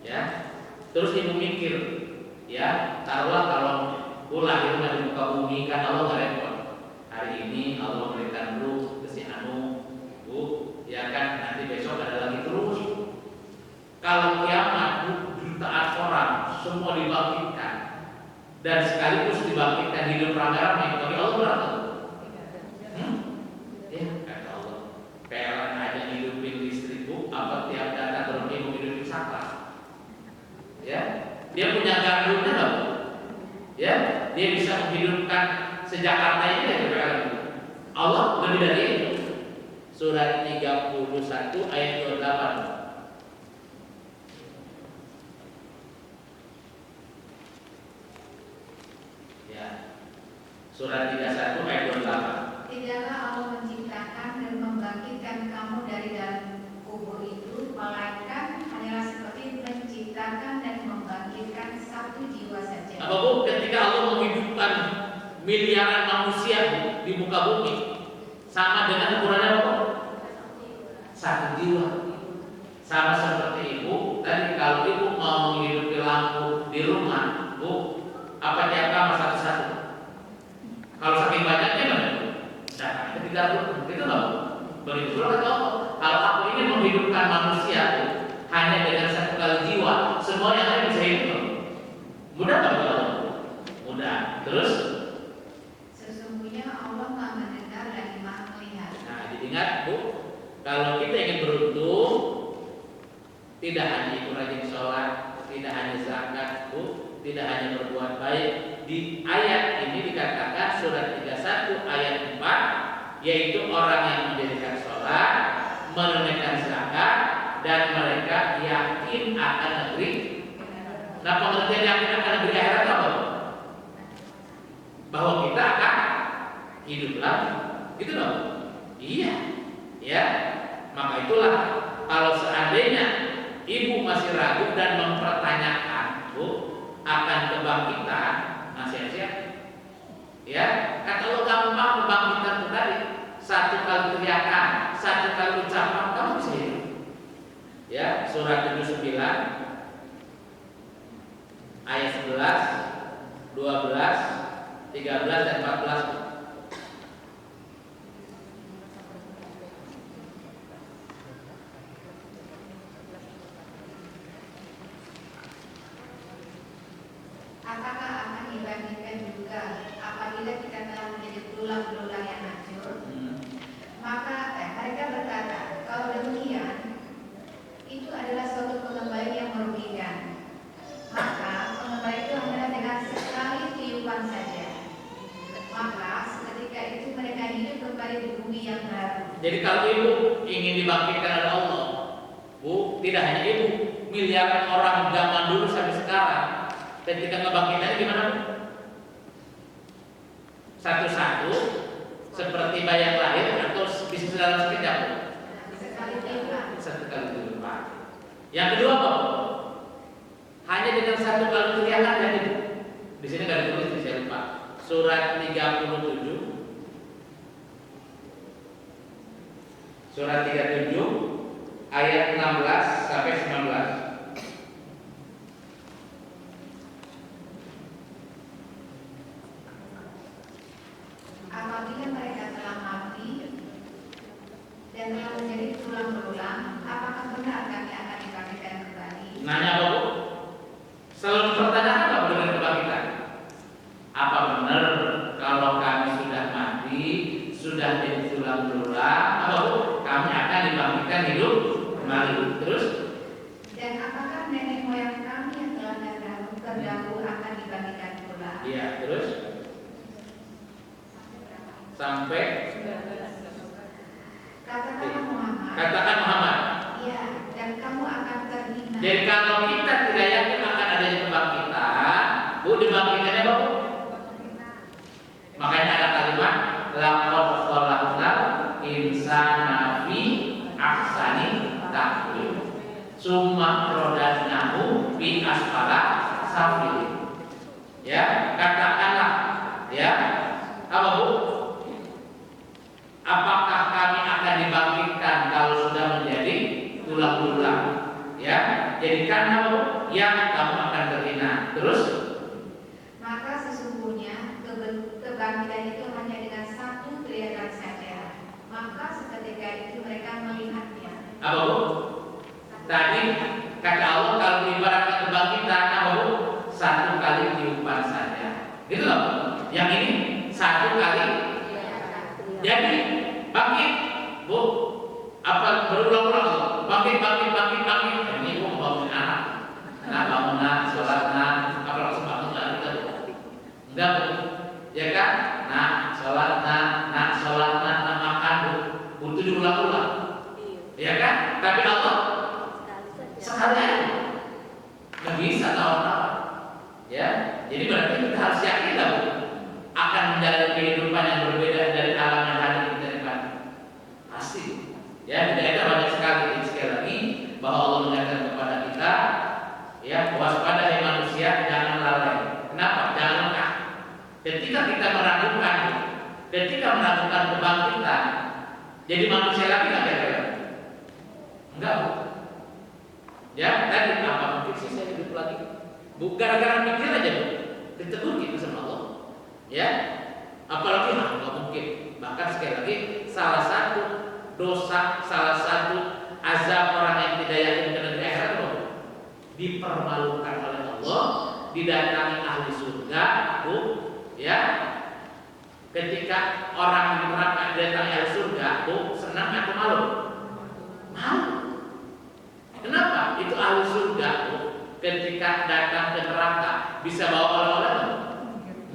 Ya, terus ibu mikir, ya, taruhlah kalau lahir dari muka bumi kan Allah nggak repot. Hari ini Allah memberikan dulu ke si Anu, Bu, ya kan, nanti besok ada lagi terus. Kalau kiamat Bu, jutaan orang semua dibangkitkan dan sekaligus dibangkitkan hidup rame-rame, bagi Allah berapa? Ya, kata Allah, PLN aja hidupin listrik Bu, apa tiap data terlebih hidupin saklar. Ya, dia punya gardunya nggak Bu? Ya, dia bisa menghidupkan sejakarta ini dari PLN. Allah lebih dari itu. Surat 31 ayat 28. Ya. Surat 31 ayat 28. Tidaklah Allah menciptakan dan membangkitkan kamu dari dalam kubur itu, melainkan hanyalah seperti menciptakan dan membangkitkan satu jiwa saja. Apa Bu? Ketika Allah menghidupkan miliaran manusia di muka bumi, sama dengan ukurannya apa? Satu jiwa. Sama seperti ibu tadi, kalau ibu mau menghidupi lampu di rumah, Bu, apa tiap kamar satu-satu? Kalau saking banyaknya mana Bu? Nah, ketika itu nggak Bu? Begitu pula kata Allah, kalau aku ingin menghidupkan manusia Bu, hanya dengan satu kali jiwa, semua yang lain bisa hidup. Mudah nggak Bu? Mudah. Terus? Sesungguhnya Allah Maha mendengar dan Maha melihat. Nah, diingat Bu, kalau kita ingin beruntung, tidak hanya ikut rajin sholat, tidak hanya zakat Bu, tidak hanya berbuat baik. Di ayat ini dikatakan surat 31 ayat 4, yaitu orang yang mendirikan sholat, menunaikan zakat, dan mereka yakin akan negeri. Nah, pengertian yakin akan negeri akhirat apa? Bahwa kita akan hidup lagi. Gitu dong? Iya. Ya. Maka itulah, kalau seandainya ibu masih ragu dan mempertanyakan Bu akan kebangkitan, nah siap-siap. Ya, kata Allah gampang kebangkitan itu tadi. Satu kali teriakan, satu kali ucapan, kamu bisa hidup. Ya, surat 79 ayat 11, 12, 13 dan 14. Apakah akan dibandingkan juga apabila kita telah menjadi berulang-ulang yang hancur? Maka mereka berkata, kau kembali di bumi yang baru. Jadi kalau ibu ingin dibangkitkan oleh Allah, Bu, tidak hanya ibu, miliaran orang zaman dulu sampai sekarang, ketika ngebangkitannya gimana, Bu? Satu-satu, seperti bayang lahir atau bisa dalam sekejap, Bu? Sekali tiba. Satu kali dilipat. Yang kedua, Bu, hanya dengan satu kali teriakan jadi. Di sini nggak ditulis, saya lupa. Surat 37. Surat 37 ayat 16 sampai 19. Apabila mereka telah mati dan telah menjadi tulang belulang, apakah benar kami akan dibangkitkan kembali? Nanya apa, Bu? Selalu pertanyaan apa dengan kebangkitan? Apa benar kalau kami sudah mati, sudah jadi tulang belulang, apa, Bu? Kami akan dibangkitkan hidup kembali. Terus? Dan apakah nenek moyang kami yang telah terdahulu akan dibangkitkan pula? Iya, terus? Sampai Katakanlah Muhammad. katakan Muhammad. Iya, dan kamu akan terhina. Jadi kalau kita tidak yakin akan adanya kebangkitan, Bu, dibangkitkannya apa, Bu? Makanya ada kalimat laqad khalaqnal insana fi ahsani taqwim. Summa radadnahu fi asfala safilin. Ya, katakanlah, ya, apa, Bu? Apakah kami akan dibangkitkan kalau sudah menjadi tulang belulang? Ya, jadikan apa, yang kamu akan terhina. Terus? Maka sesungguhnya kebangkitan itu hanya dengan satu teriakan saja. Maka seketika itu mereka melihatnya. Apa, Bu? Tadi kata Allah kalau ibaratkan kebangkitan apa, Bu? Satu kali tiupan saja. Gitu loh. Yang ini satu kali. Jadi bangkit, Bu. Apa berulang-ulang? Bangkit. Ini Bu bangun anak. Nah, bangun, nak, sholat, nak. Apa langsung bangun nggak? Enggak, Bu. Ya kan? Nah, sholat, nak, sholat, nak, makan, Bu. Butuh diulang-ulang. Ya kan? Tapi Allah sekali aja. Nggak bisa tawar-tawar. Ya, jadi berarti kita harus yakin lah, Bu, akan menjalani kehidupan yang berbeda dari alam yang hadir kita depan. Pasti. Ya, tidak ada banyak sekali lagi bahwa Allah mengingatkan kepada kita, ya, waspada hai manusia, jangan lalai. Kenapa? Jangan lengah. Ketika kita meragukan kebangkitan, jadi manusia lagi nggak kira-kira? Enggak, Bu. Ya, tadi apa mungkin sih saya hidup lagi? Bu, gara-gara mikir aja, Bu. Ditegur kita sama Allah. Ya, apalagi nggak mungkin. Bahkan sekali lagi, salah satu dosa, salah satu azab orang yang tidak yakin ke negeri akhirat, Bu, dipermalukan oleh Allah, didatangi ahli surga, Bu. Ya, ketika orang di neraka didatangi ahli surga, Bu, senang atau malu? Malu. Kenapa? Itu ahli surga, Bu, ketika datang ke neraka bisa bawa oleh-oleh?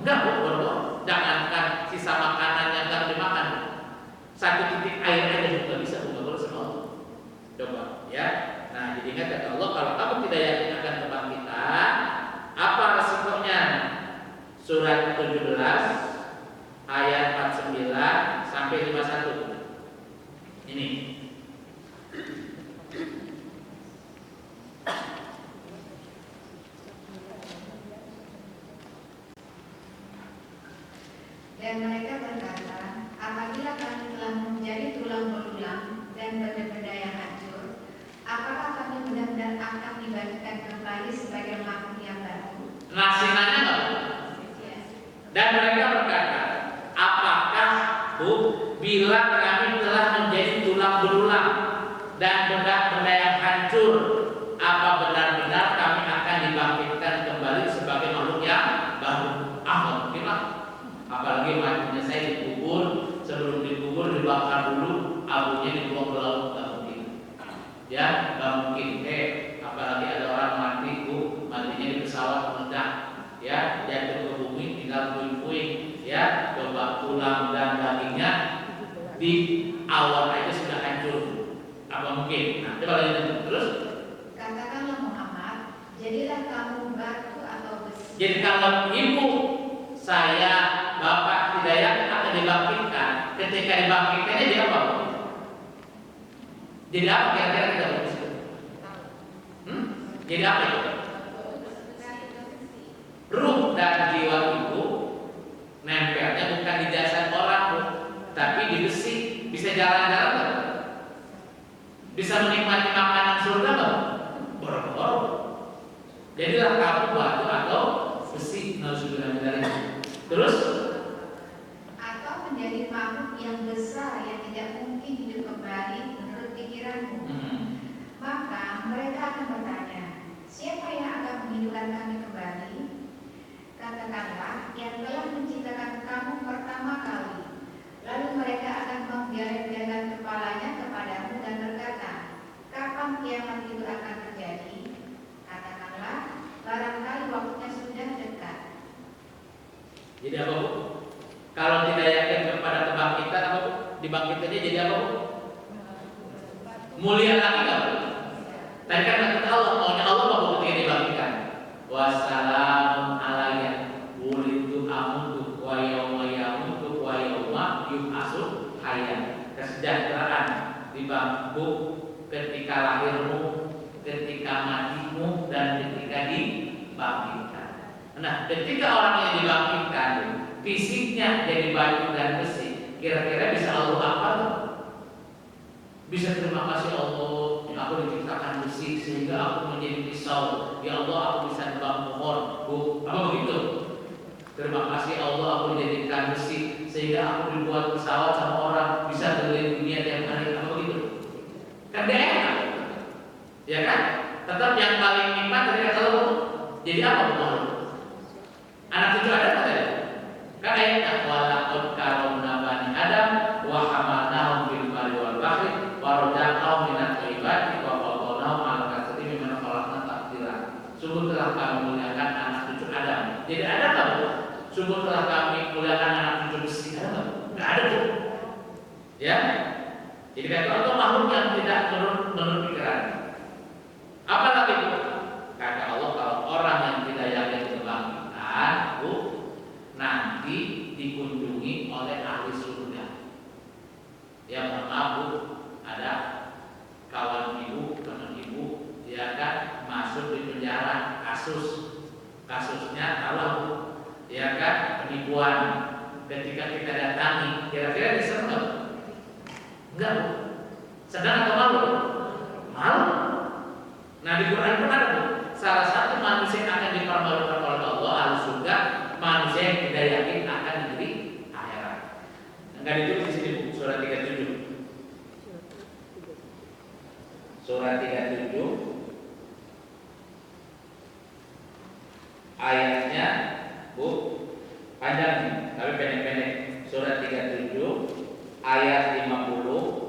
Enggak, Bu, bodoh. Jangankan sisa makanan yang akan dimakan, satu titik air aja juga bisa, Bu, nggak boleh sama Allah. Coba, ya. Nah, jadi ingat kata Allah, kalau kamu tidak yakin akan kebangkitan, apa resikonya? Surat 17 ayat 49 sampai 51. Ini. Dan mereka berkata, apabila kami telah menjadi tulang belulang dan benda-benda yang hancur, apakah kami benar-benar akan dibangkitkan kembali sebagai makhluk yang baru? Nasihatnya nggak? Ya. Dan mereka berkata, apakah, Bu, bila kami telah menjadi tulang belulang dan benda-benda yang hancur, apa benar-benar kami akan dibangkitkan kembali sebagai makhluk yang baru? Mungkin lah. Apalagi matinya saya dikubur, sebelum dikubur dibakar dulu, abunya dibuang ke laut, nggak mungkin. Ya, nggak mungkin. Apalagi ada orang mati, Bu, matinya di pesawat meledak, ya, jatuh ke bumi, tinggal puing-puing, ya, coba tulang dan dagingnya di awal aja sudah hancur. Apa mungkin? Nah, coba lanjut terus. Katakanlah Muhammad, jadilah kamu batu atau besi. Jadi kalau ibu, saya, bapak tidak yakin akan dibangkitkan, ketika dibangkitkannya dia apa? Jadi apa kira-kira kita berpikir? Jadi apa itu? Ruh dan jiwa itu nempelnya bukan di jasad orang, tapi di besi. Bisa jalan-jalan nggak? Bisa menikmati makanan surga nggak? Boro-boro. Jadilah kamu batu atau besi. Terus? Atau menjadi makhluk yang besar yang tidak mungkin hidup kembali menurut pikiranmu. Maka mereka akan bertanya, siapa yang akan menghidupkan kami kembali? Katakanlah, yang telah menciptakan kamu pertama kali. Lalu mereka akan menggeleng-geleng kepalanya kepadamu dan berkata, kapan kiamat itu akan terjadi? Katakanlah, barangkali waktunya sudah dekat. Jadi apa Bu? Kalau tidak yakin kepada kebangkitan apa Bu? Dibangkitkannya jadi apa Bu? Mulia lagi nggak Bu? Tadi kan kata Allah, maunya Allah apa Bu ketika dibangkitkan? Wassalamun alayya wulidu amutu wa yawma yamutu wa yawma yub'atsu hayya. Kesejahteraan di bangku ketika lahirmu, ketika matimu, dan ketika dibangkitkan. Nah, ketika orang yang dibangkitkan fisiknya jadi batu dan besi, kira-kira bisa Allah apa? Bisa terima kasih Allah, aku diciptakan besi sehingga aku menjadi pisau. Ya Allah, aku bisa nebang pohon. Bu, apa begitu? Terima kasih Allah, aku dijadikan besi sehingga aku dibuat pesawat sama orang bisa keliling dunia tiap hari. Apa begitu? Kan dia enak, ya kan? Tetap yang paling nikmat dari kata Allah. Jadi apa Bu? Anak cucu Adam apa ya? Kan ayatnya walaqad karramna bani Adam wa hamalnahum fil barri wal bahri wa razaqnahum minat thayyibati wa fadhalnahum 'ala katsirin mimman khalaqna taqdira. Sungguh telah kami muliakan anak cucu Adam. Jadi ada enggak Bu? Sungguh telah kami muliakan anak cucu besi. Ada enggak? Enggak ada Bu. Ya. Jadi kata Allah makhluk yang tidak menurut pikiran. Apalagi Bu? Kata Allah kalau orang yang tidak yakin kebangkitan, Bu, nanti dikunjungi oleh ahli surga. Ya mohon maaf Bu, ada kawan ibu, teman ibu, dia kan masuk di penjara kasusnya kalau Bu, ya kan penipuan. Ketika kita datangi, kira-kira diserang nggak? Enggak Bu. Sedang atau malu? Malu. Nah di Quran pun ada Bu, salah satu manusia yang akan dipermalukan oleh Allah ahli surga, manusia yang tidak yakin akan negeri akhirat. Enggak ditulis di sini Bu, surat 37. Surat 37 ayatnya Bu, panjang nih, tapi pendek-pendek. Surat 37 ayat 50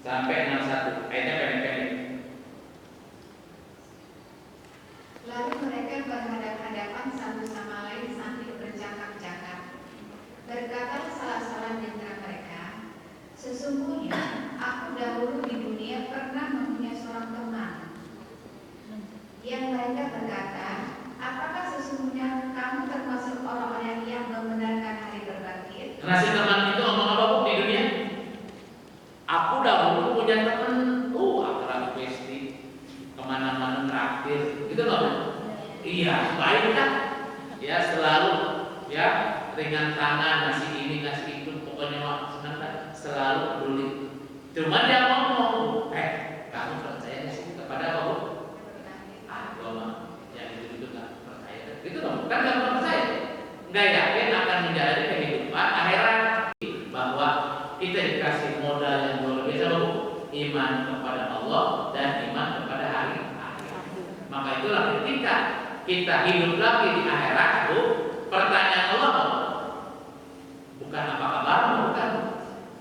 sampai 61. Ayatnya pendek-pendek. Lalu mereka berhadapan-hadapan satu sama lain sambil bercakap-cakap. Berkatalah salah seorang di antara mereka, sesungguhnya aku dahulu di dunia pernah mempunyai seorang teman. Yang mereka berkata, apakah sesungguhnya kamu termasuk orang-orang yang membenarkan hari berbangkit? Nah si teman itu ngomong apa Bu di dunia? Aku dahulu punya teman, akrab pasti kemana-mana traktir, gitu loh. Iya, baik kan? Ya selalu, ya ringan tangan, ngasih ini, ngasih itu, pokoknya senang kan? Selalu peduli. Cuma dia ngomong, kamu percaya nggak sih kepada apa Bu? Agama yang itu nggak percaya, gitu loh. Kan nggak percaya, nggak yakin akan menjalani kehidupan akhirat. Bahwa kita dikasih modal yang luar biasa Bu, iman kepada Allah dan iman kepada hari akhirat. Maka itulah ketika kita hidup lagi di akhirat Bu, pertanyaan Allah bukan apa kabarmu, bukan,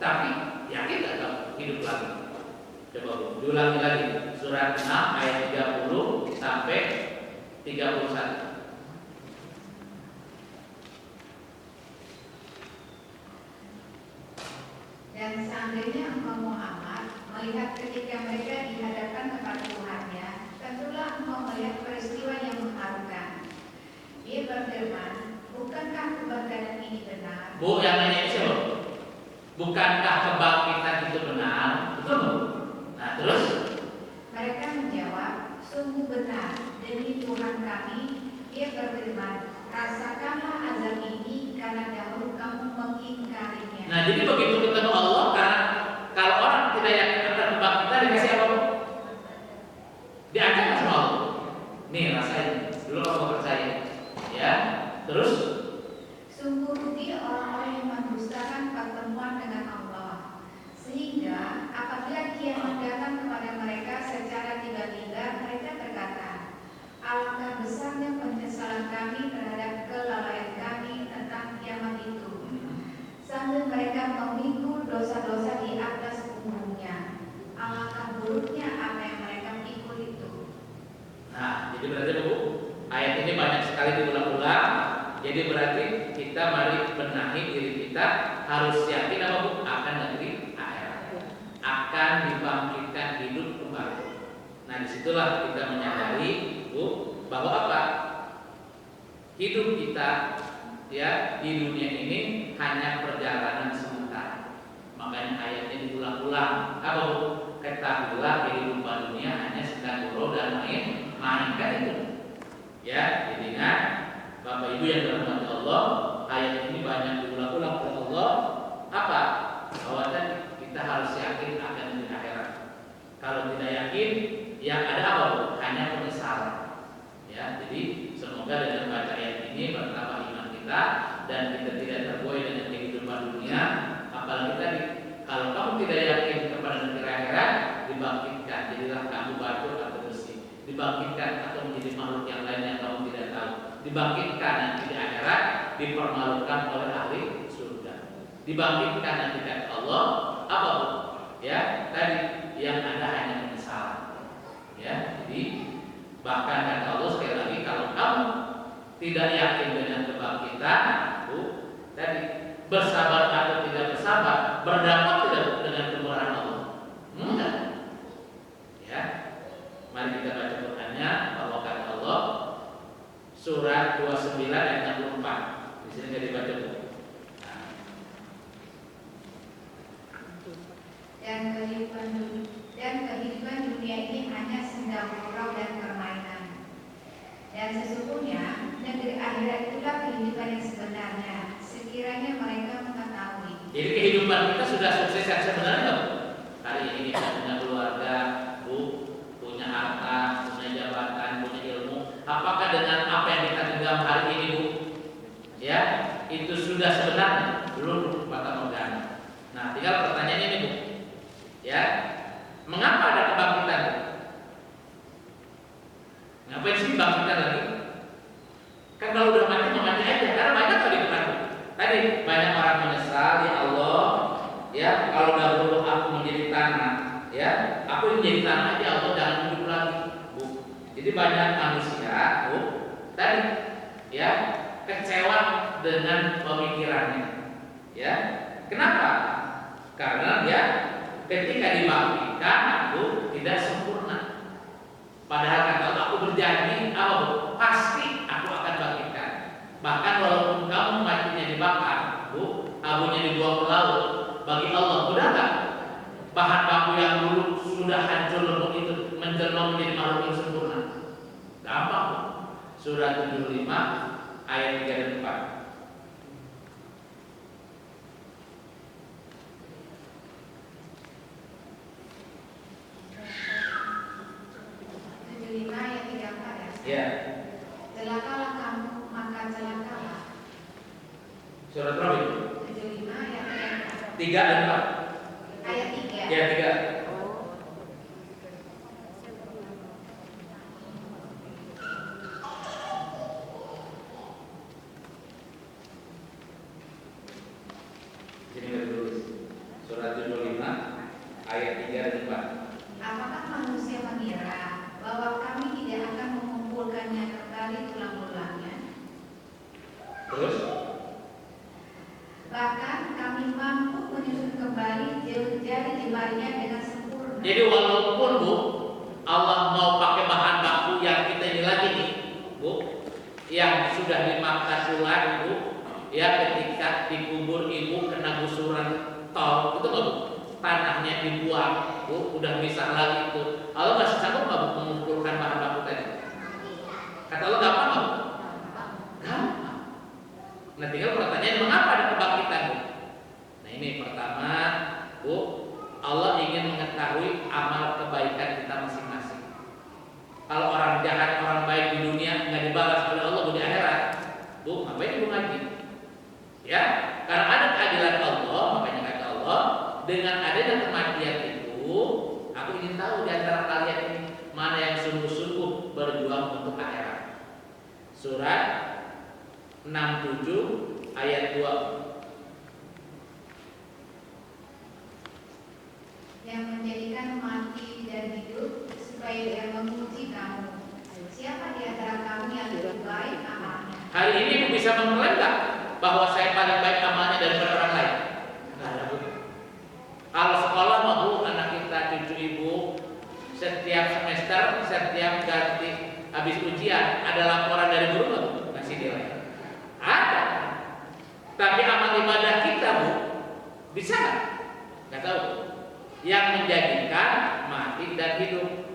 tapi yakin gak kamu hidup lagi? Coba Bu, diulangi lagi surat 6 ayat 30 sampai 31. Dan seandainya engkau Muhammad melihat ketika mereka dihadapkan kepada Tuhannya, tentulah engkau melihat peristiwa yang mengharukan. Dia berfirman, bukankah kebangkitan ini benar? Bu, yang nanya ini siapa? Bukankah kebangkitan itu benar? Betul bu? Nah terus? Mereka menjawab, sungguh benar, demi Tuhan kami. Dia berfirman, rasakanlah azab ini karena dahulu kamu mengingkarinya. Nah jadi begitu ketemu Allah, karena kalau orang tidak yakin akan kebangkitan dikasih apa? Diancam sama Allah. Nih rasain, dulu kamu percaya. Ya, terus? Sungguh rugi orang-orang yang mendustakan pertemuan dengan Allah, sehingga apabila kiamat datang kepada mereka secara tiba-tiba, mereka berkata, alangkah besarnya penyesalan kami terhadap kelalaian kami tentang kiamat itu, sambil mereka memikul dosa-dosa di atas punggungnya. Alangkah buruknya apa yang mereka pikul itu. Nah, jadi berarti Bu, ayat ini banyak sekali diulang-ulang. Jadi berarti kita mari benahi diri kita, harus yakin apa Bu? Akan negeri akhirat, akan dibangkitkan hidup kembali. Nah disitulah kita menyadari Bu, bahwa apa? Hidup kita ya di dunia ini hanya perjalanan sementara. Makanya ayatnya diulang-ulang. Apa Bu? Ketahuilah kehidupan dunia hanya sedang gurau dan main kan itu. Ya, jadi ingat Bapak Ibu yang dirahmati Allah, ayat ini banyak diulang-ulang oleh Allah. Apa? Bahwa kita harus yakin akan negeri akhirat. Kalau tidak yakin, yang ada apa Bu? Hanya penyesalan. Ya, jadi semoga dengan baca ayat ini bertambah iman kita dan kita tidak terbuai dengan kehidupan dunia. Apalagi tadi, kalau kamu tidak yakin kepada negeri akhirat, dibangkitkan, jadilah kamu batu atau besi, dibangkitkan atau menjadi makhluk yang lain yang kamu tidak tahu, dibangkitkan nanti di akhirat, dipermalukan oleh ahli surga, dibangkitkan nanti kata Allah, apa Bu? Ya, tadi yang ada hanya penyesalan. Ya, jadi bahkan kata Allah sekali lagi, kalau kamu tidak yakin dengan kebangkitan, Bu, tadi bersabar atau tidak bersabar, berdampak tidak dengan kemurahan Allah? Enggak. Ya, mari kita baca Qurannya. Bahwa kata Allah surat 29 ayat 64. Di sini nggak dibaca Bu. Dan kehidupan dunia ini hanya senda gurau dan permainan. Dan sesungguhnya negeri akhirat itulah kehidupan yang sebenarnya, sekiranya mereka mengetahui. Jadi kehidupan kita sudah sukses yang sebenarnya Bu. Hari ini kita punya keluarga, Bu, punya harta, punya jabatan, punya ilmu. Apakah dengan apa yang kita genggam hari ini Bu? Ya, itu sudah sebenarnya, belum fata morgana. Nah, tinggal pertanyaannya ini Bu. Ya, mengapa ada kebangkitan? Ngapain sih bangkitan lagi? Kan kalau udah mati mati aja. Karena banyak tadi kemarin. Tadi banyak orang menyesal, ya Allah, ya kalau dahulu aku menjadi tanah, ya aku menjadi tanah aja, Allah jangan hidup lagi, Bu. Jadi banyak manusia, Bu, tadi, ya kecewa dengan pemikirannya, ya. Kenapa? Karena dia ketika dibangkitkan, Bu, tidak sempurna. Padahal kata Allah, aku berjanji, Allah pasti aku akan bangkitkan. Bahkan walaupun kamu matinya dibakar, Bu, abunya dibuang ke laut, bagi Allah mudah gak? Bahan baku yang dulu sudah hancur lemuk itu menjelma menjadi makhluk yang sempurna. Gampang Bu. Surat 75 ayat 3 dan 4. Ya. Celakalah kamu, maka celakalah. Surat berapa itu? 75 ayat 3 dan 4. Ayat 3. Ya, 3. Sini ada tulis. Surat 75 ayat 3 dan 4. Apakah manusia mengira bahwa kami tidak akan mengumpulkannya kembali tulang-tulangnya? Terus? Bahkan kami kami mampu menyusun kembali jari jemarinya dengan sempurna. Jadi walaupun Bu, Allah mau pakai bahan baku yang kita ini lagi nih, Bu, yang sudah dimakan ular Bu, ya ketika dikubur ibu kena gusuran tol, itu nggak Bu? Tanahnya dibuang, Bu, udah bisa lagi itu. Allah masih sanggup nggak Bu mengumpulkan bahan baku tadi? Kata Allah gampang nggak Bu? Gampang. Nah tinggal pertanyaan mengapa ada kebangkitan Bu? Nah ini pertama Bu, Allah ingin mengetahui amal kebaikan kita masing-masing. Kalau orang jahat, orang baik di dunia nggak dibalas oleh Allah Bu di akhirat, Bu, ngapain Ibu ngaji? Ya, karena ada keadilan Allah, makanya kata Allah, dengan adanya kematian itu, aku ingin tahu di antara kalian ini mana yang sungguh-sungguh berjuang untuk akhirat. Surat 67 ayat 2. Yang menjadikan mati dan hidup supaya dia menguji kamu. Siapa di antara kamu yang lebih baik amalnya? Hari ini Ibu bisa mengklaim nggak bahwa saya paling baik amalnya daripada orang lain? Nggak ada Bu. Kalau sekolah mau Bu, anak kita cucu Ibu setiap semester, setiap ganti habis ujian ada laporan dari guru nggak Bu? Ngasih nilai? Ada. Tapi amal ibadah kita Bu, bisa nggak? Nggak tahu. Yang menjadikan mati dan hidup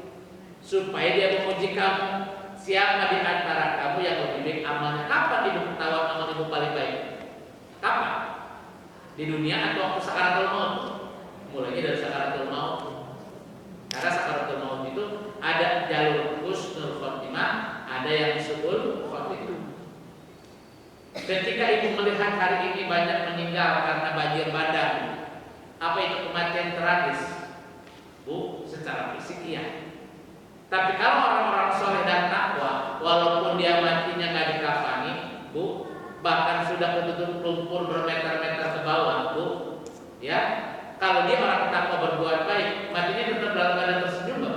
supaya dia menguji kamu, siapa di antara kamu yang lebih baik amalnya. Kapan Ibu ketahuan amal Ibu paling baik? Kapan? Di dunia atau waktu sakaratul maut? Mulainya dari sakaratul maut. Karena sakaratul maut itu ada jalur husnul khotimah, ada yang suul khotimah. Ketika Ibu melihat hari ini banyak meninggal karena banjir bandang, apa itu kematian tragis? Bu, secara fisik iya. Tapi kalau orang-orang soleh dan takwa, walaupun dia matinya nggak dikafani, Bu, bahkan sudah ketutup lumpur bermeter-meter ke bawah, Bu, ya, kalau dia orang takwa berbuat baik, matinya tetap dalam keadaan tersenyum, Bu.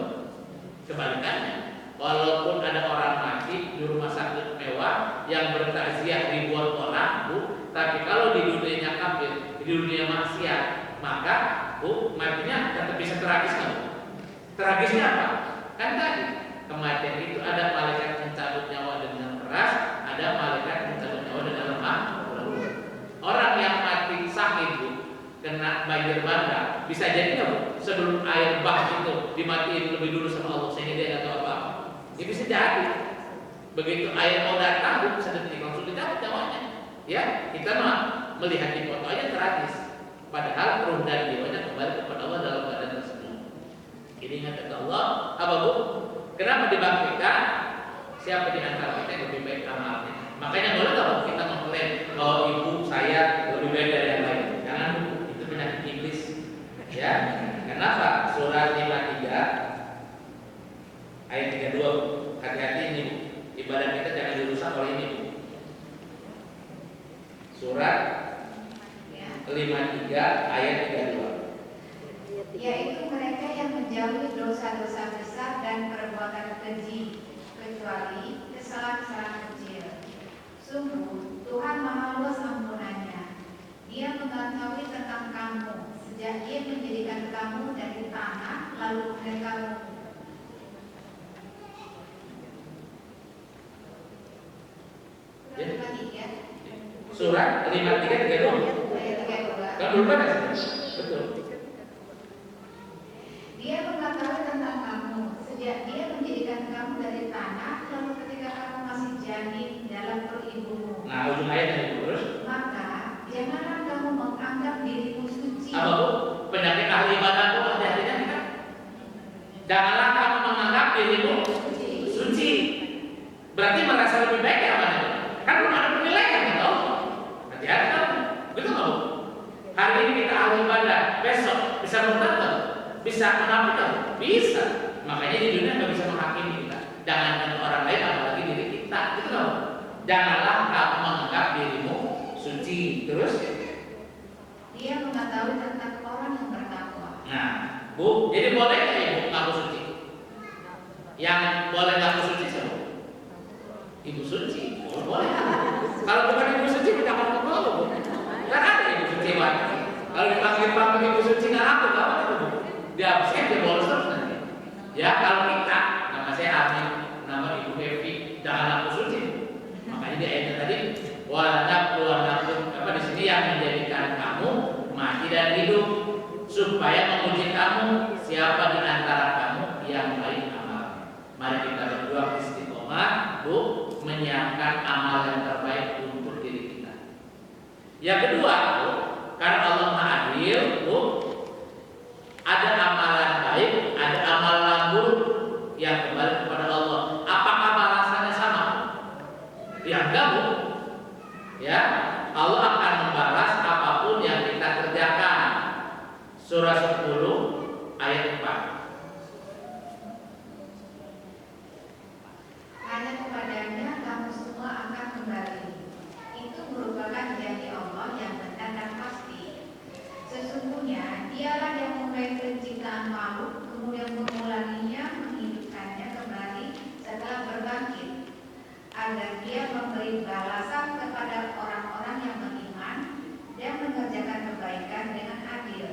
Kebalikannya, walaupun ada orang mati di rumah sakit mewah yang bertakziah ribuan orang, Bu, tapi kalau di dunianya kafir, di dunia maksiat, maka Bu, matinya tetap bisa tragis kan? Tragisnya apa? Kan tadi kematian itu ada malaikat mencabut nyawa dengan keras, ada malaikat mencabut nyawa dengan lemah. Orang yang mati sakit Bu, kena banjir bandang, bisa jadi nggak Bu? Sebelum air bah itu dimatiin lebih dulu sama Allah sehingga dia nggak tahu apa-apa. Ya bisa jadi. Begitu air mau datang Bu, sedetik langsung dicabut nyawanya. Ya, kita mah melihat di foto aja tragis. Padahal ruh dan jiwanya kembali kepada Allah dalam keadaan tersebut. Ini ingat kata Allah, apa Bu? Kenapa dibangkitkan? Siapa di antara kita yang lebih baik amalnya? Makanya boleh tahu kita mengklaim bahwa ibu saya lebih baik dari yang lain. Jangan Bu, itu penyakit iblis. Ya, kenapa? Surat 53 ayat 32. Hati-hati ini Bu. Ibadah kita jangan dirusak oleh ini Bu. Surat 53 ayat 32. Yaitu mereka yang menjauhi dosa-dosa besar dan perbuatan keji, kecuali kesalahan-kesalahan kecil. Sungguh Tuhan Maha Luas ampunannya. Dia mengetahui tentang kamu sejak Dia menjadikan kamu dari tanah lalu kemudian kamu. Surat 53 32. Kan belum ada sih? Betul. Dia mengetahui tentang kamu sejak Dia menjadikan kamu dari tanah lalu ketika kamu masih janin dalam perut ibumu. Nah, ujung ayatnya itu terus. Maka janganlah kamu menganggap dirimu suci. Apa Bu? Penyakit ahli ibadah Bu, hati-hatinya kita. Janganlah kamu menganggap dirimu suci. Berarti merasa lebih baik ya mana? Kan belum ada penilaian kan Allah. Hati-hati kamu. Betul nggak Bu? Hari ini kita ahli ibadah, besok bisa murtad, bisa menafik, bisa. Makanya di dunia nggak bisa menghakimi kita. Jangan orang lain, apalagi diri kita. Itu loh. Janganlah kamu menganggap dirimu suci. Terus? Dia mengetahui tentang orang yang bertakwa. Nah, Bu, jadi boleh nggak Ibu ngaku suci? Yang boleh ngaku suci siapa? Ibu suci. Boleh. Kalau bukan ibu suci, jangan ngaku Bu. Kan ada ibu suci wanita. Ya kalau kita, nama saya Amin, nama Ibu Evi, jangan aku suci. Makanya di ayat tadi, walanabluwannakum, apa di sini yang menjadikan kamu mati dan hidup supaya menguji kamu siapa di antara kamu yang baik amal. Mari kita berjuang istiqomah, Bu, menyiapkan amal yang terbaik untuk diri kita. Yang kedua, Bu, karena Allah Maha Adil, Bu, ada amalan baik, ada amalan buruk yang kembali kepada Allah. Apakah balasannya sama? Ya enggak, Bu. Ya, Allah akan membalas apapun yang kita kerjakan. Surah 10 ayat 4. Hanya kepadanya kamu semua akan kembali. Itu merupakan janji Allah yang benar dan pasti. Sesungguhnya dialah yang memulai penciptaan makhluk, kemudian mengulanginya, menghidupkannya kembali setelah berbangkit, agar dia memberi balasan kepada orang-orang yang beriman dan mengerjakan kebaikan dengan adil.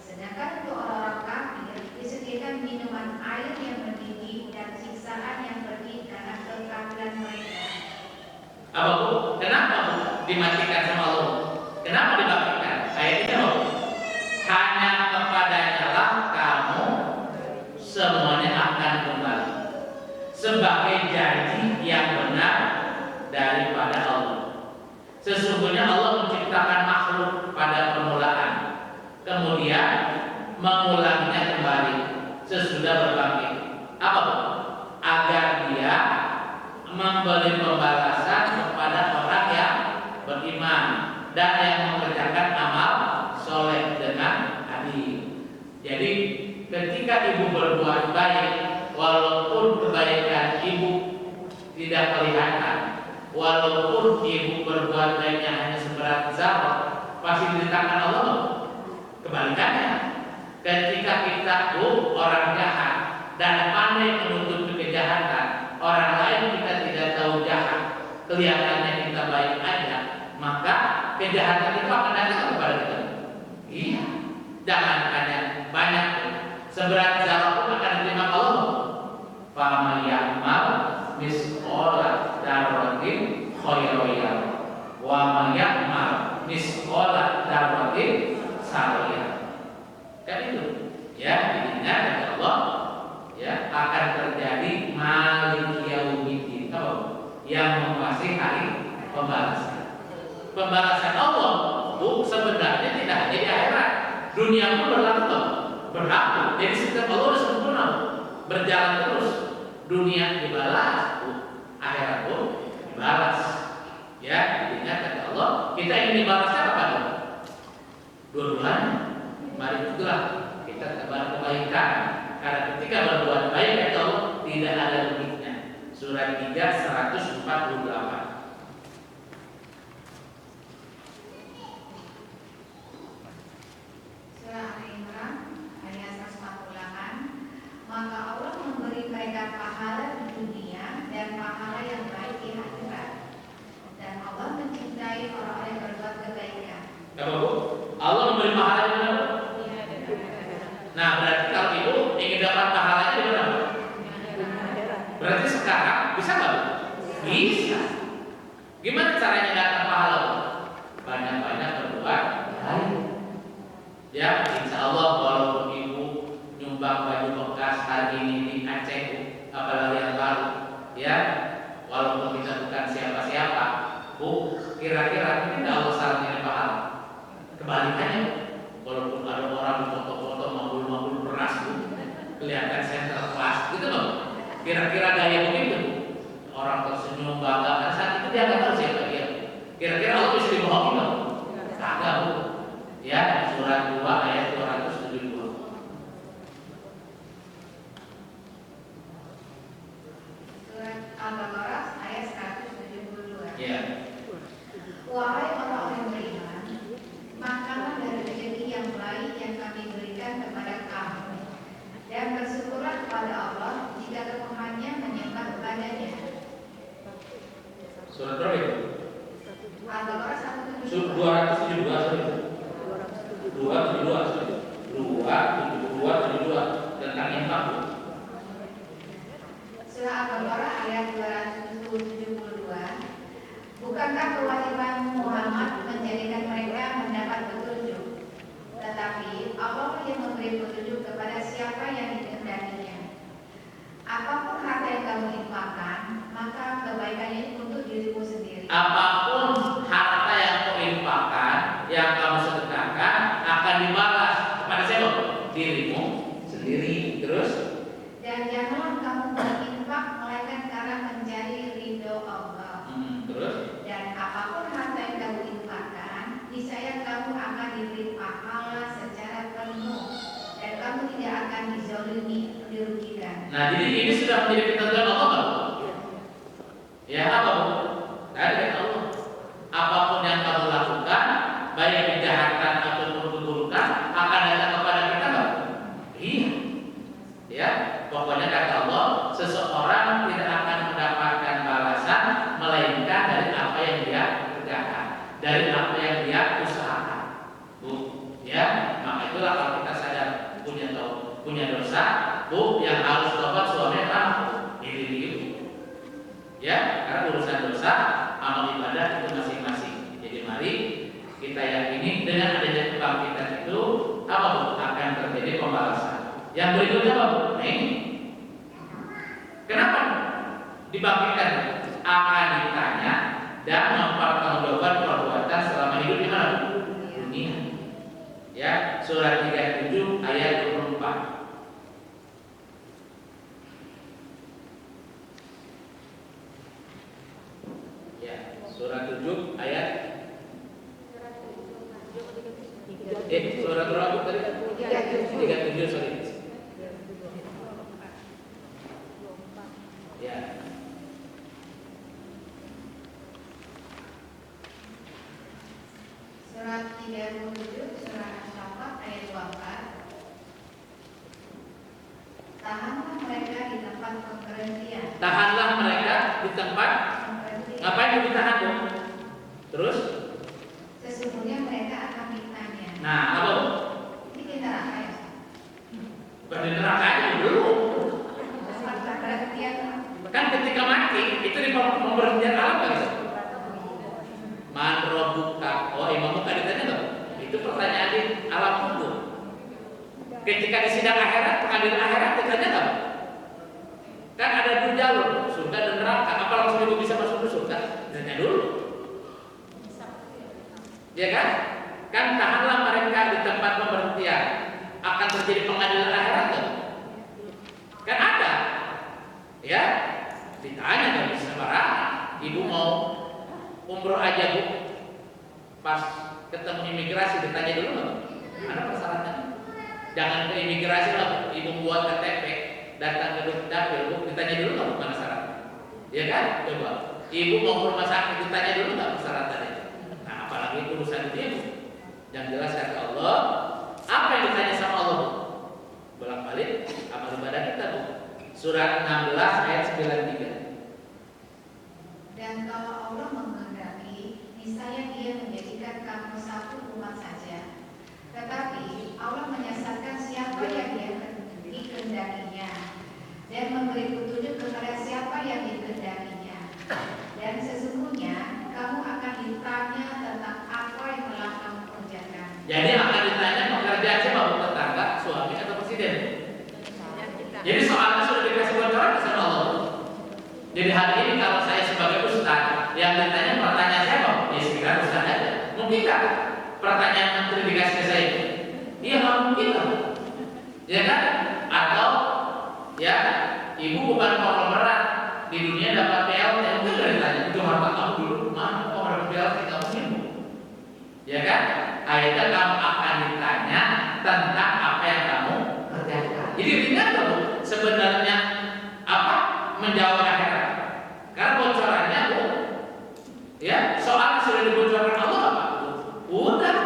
Sedangkan untuk orang-orang kafir disediakan minuman air yang mendidih dan siksaan yang pedih karena kekafiran mereka. Apa, Bu? Kenapa, Bu, dimatikan sama Allah? Kenapa dibangkitkan? Ayatnya, Bu, hanya kepadanya lah kamu semuanya akan kembali sebagai janji yang benar daripada Allah. Sesungguhnya Allah menciptakan makhluk pada permulaan, kemudian mengulanginya kembali sesudah berbangkit. Apa, Bu? Agar dia memberi pembalasan kepada orang yang beriman dan yang mengerjakan amal soleh dengan adil. Jadi ketika ibu berbuat baik, walaupun kebaikan ibu tidak kelihatan, walaupun ibu berbuat baiknya hanya seberat zarah, pasti diletakkan Allah. Kebalikannya, ketika kita orang jahat dan pandai menutupi kejahatan, orang lain kita tidak tahu jahat, kelihatannya kita baik aja, maka kejahatan itu akan datang kepada kita. Iya, jangan hanya banyak, seberat zarah pun akan diterima Allah. Faman ya'mal misqala dzarratin khairan yarah, wa man ya'mal misqala dzarratin sarran yarah. Kan itu, ya, diingat kata Allah, ya, akan terjadi Malik Yaumiddin, yang menguasai hari pembalasan. Pembalasan Allah, Bu, sebenarnya tidak hanya di akhirat, dunia pun berlaku. Jadi setiap Allah sudah sempurna, berjalan terus. Dunia dibalas, Bu, akhirat pun dibalas. Ya, diingat kata Allah, kita ingin dibalasnya apa, Bu? Dua-duanya. Mari itulah kita tebar kebaikan. Karena ketika berbuat baik kata Allah tidak ada limitnya. Surat 3 148. Surah Al-Imran ayat 148. Maka Allah memberi mereka pahala di dunia dan pahala yang baik di akhirat. Dan Allah mencintai orang-orang yang berbuat kebaikan. Apa, Bu? Allah memberi pahala di mana? Nah, berarti kalau ibu ingin dapat pahalanya di mana? Berarti sekarang bisa nggak, Bu? Bisa. Gimana caranya dapat pahala, Bu? Banyak-banyak berbuat baik. Ya, insya Allah walaupun ibu nyumbang baju bekas hari ini di Aceh, Bu, apalagi yang baru, ya, walaupun kita bukan siapa-siapa, Bu, kira-kira mungkin Allah sarannya pahala. Kebalikannya, walaupun ada orang foto-foto mabul-mabul beras, Bu, kelihatan center kelas, gitu loh. Kira-kira gaya begitu, orang tersenyum bangga, saat itu dia nggak tahu siapa dia. Kira-kira Allah bisa dibohongi loh? Kagak, Bu. Ya, surat 2 ayat 272. Surat Al-Baqarah ayat 172. Ya. Wahai orang-orang yang beriman, makanlah dari rezeki yang baik yang kami berikan kepada kamu, dan bersyukurlah kepada Allah jika kamu hanya menyembah kepadanya. Surat berapa itu? Al-Baqarah 172. 272, sorry. 272, sorry. 272 tentang infak, Bu. ayat 272, bukankah kewajiban Muhammad menjadikan mereka mendapat petunjuk? Tetapi Allah yang memberi petunjuk kepada siapa yang dikehendakinya. Apapun harta yang kamu infakkan, maka kebaikannya untuk dirimu sendiri. Apapun harta yang kau infakkan, yang kamu sedekahkan, akan dibalas kepada siapa? Dirimu sendiri. Terus? Dan janganlah kamu berinfak melainkan karena mencari ridho Allah. Terus? Dan apapun harta yang kamu infakkan, niscaya kamu akan diberi pahala secara penuh, dan kamu tidak akan dizalimi, dirugikan. Nah, jadi ini sudah menjadi ketentuan Allah, Pak. Ya, apa, Bu? Dari Allah. Apapun yang kamu lakukan, baik kejahatan ataupun keburukan, akan datang kepada kita, Pak. Iya. Ya, pokoknya kata Allah, seseorang tidak akan mendapatkan balasan melainkan dari apa yang dia kerjakan, dari apa yang dia usahakan. Bu, ya, maka itulah kalau kita sadar punya dosa, Bu, yang harus tobat suami anak, diri. Ya, karena urusan dosa, amal ibadah itu masing-masing. Jadi mari kita yakini dengan adanya kebangkitan itu apa, Bu? Akan terjadi pembalasan. Yang berikutnya apa, Bu? Nah ini. Kenapa dibangkitkan? Akan ditanya dan mempertanggungjawabkan perbuatan selama hidup di mana? Dunia. Ya, surat 37 ayat 24. Ya, surat 7 ayat surat berapa tadi? 37, sorry. Ya. Surat 37, surah Asy-Syaffat ayat 24. Tahanlah mereka di tempat pemberhentian. Tahanlah mereka di tempat. Ngapain ditahan, Bu? Terus? Sesungguhnya mereka akan ditanya. Nah, apa, Bu? Ini di neraka ya? Bukan di neraka aja dulu. Tempat pemberhentian. Kan ketika mati itu di pemberhentian alam kan? Man rabbuka? Oh, imam buka ditanya tuh. Itu pertanyaan di alam kubur. Ketika di sidang akhirat, pengadilan akhirat ditanya nggak? Kan ada dua jalur, surga dan neraka. Apa langsung ibu bisa masuk ke surga? Ditanya dulu. Ya kan? Kan tahanlah mereka di tempat pemberhentian. Akan terjadi pengadilan akhirat kan? Kan ada. Ya, ditanya nggak bisa marah. Ibu mau umroh aja, Bu. Pas ketemu imigrasi ditanya dulu nggak? Mana persyaratannya? Jangan ke imigrasi lah, ibu buat KTP, datang ke dapil, Bu, ditanya dulu nggak mana syaratnya? Ya kan? Coba. Ibu mau ke rumah sakit ditanya dulu nggak persyaratannya? Nah, apalagi urusan itu, Bu. Yang jelas kata Allah, apa yang ditanya sama Allah, Bu? Bolak-balik amal ibadah kita, Bu. Surat 16 ayat 93. Dan kalau Allah menghendaki, niscaya Dia menjadikan kamu satu umat saja. Tetapi Allah menyesatkan siapa yang Dia dikehendakinya dan memberi petunjuk kepada siapa yang dikehendakinya. Dan sesungguhnya kamu akan ditanya tentang apa yang telah kamu kerjakan. Jadi akan ditanya pekerjaan siapa, Bu? Tetangga, suami atau presiden? Jadi soalnya sudah dikasih bocoran sama Allah. Jadi hari ini kalau saya sebagai ustaz yang ditanya pertanyaan siapa? Ya sekiranya ustaz aja. Mungkin nggak pertanyaan menteri dikasih ke saya? Iya nggak mungkin lah. Ya kan? Atau ya ibu bukan konglomerat di dunia dapat PLT, mungkin nggak ditanya itu harta kamu dulu mana? Oh ada PLT kamu sini. Ya kan? Akhirnya kamu akan ditanya tentang apa yang kamu kerjakan. Jadi ringan loh, Bu. Sebenarnya apa menjawab akhirat? Karena bocorannya, Bu, ya soalnya sudah dibocorkan Allah apa? Udah,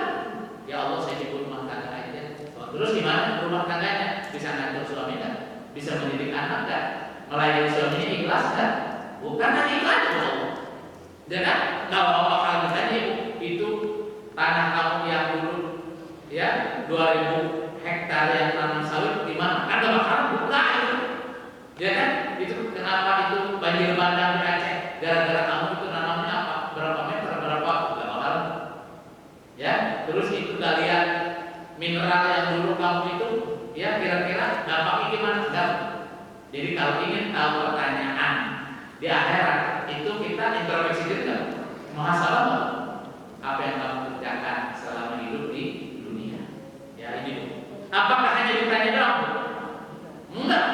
ya Allah saya di rumah tangga aja. Terus gimana rumah tangganya? Bisa ngatur suami kan? Bisa mendidik anak kan? Melayani suaminya ikhlas kan? Bukan hanya ikhlas, Bu. Dan kalau bakal ditanya, Ibu, itu tanah kamu yang dulu ya 2000 hektar yang tanam sawit di mana? Kan gak bakalan buka itu. Ya kan? Itu kenapa itu banjir bandang di Aceh gara-gara kamu itu nanamnya apa? Berapa meter, berapa hal? Ya, terus itu galian mineral yang dulu kamu itu, ya kira-kira dampaknya gimana? Enggak. Jadi kalau ingin tahu pertanyaan di akhirat itu kita introspeksi diri kan? Muhasabah nggak? Apa yang kamu kerjakan selama hidup di dunia? Ya ini. Apakah hanya ditanya doang? Enggak.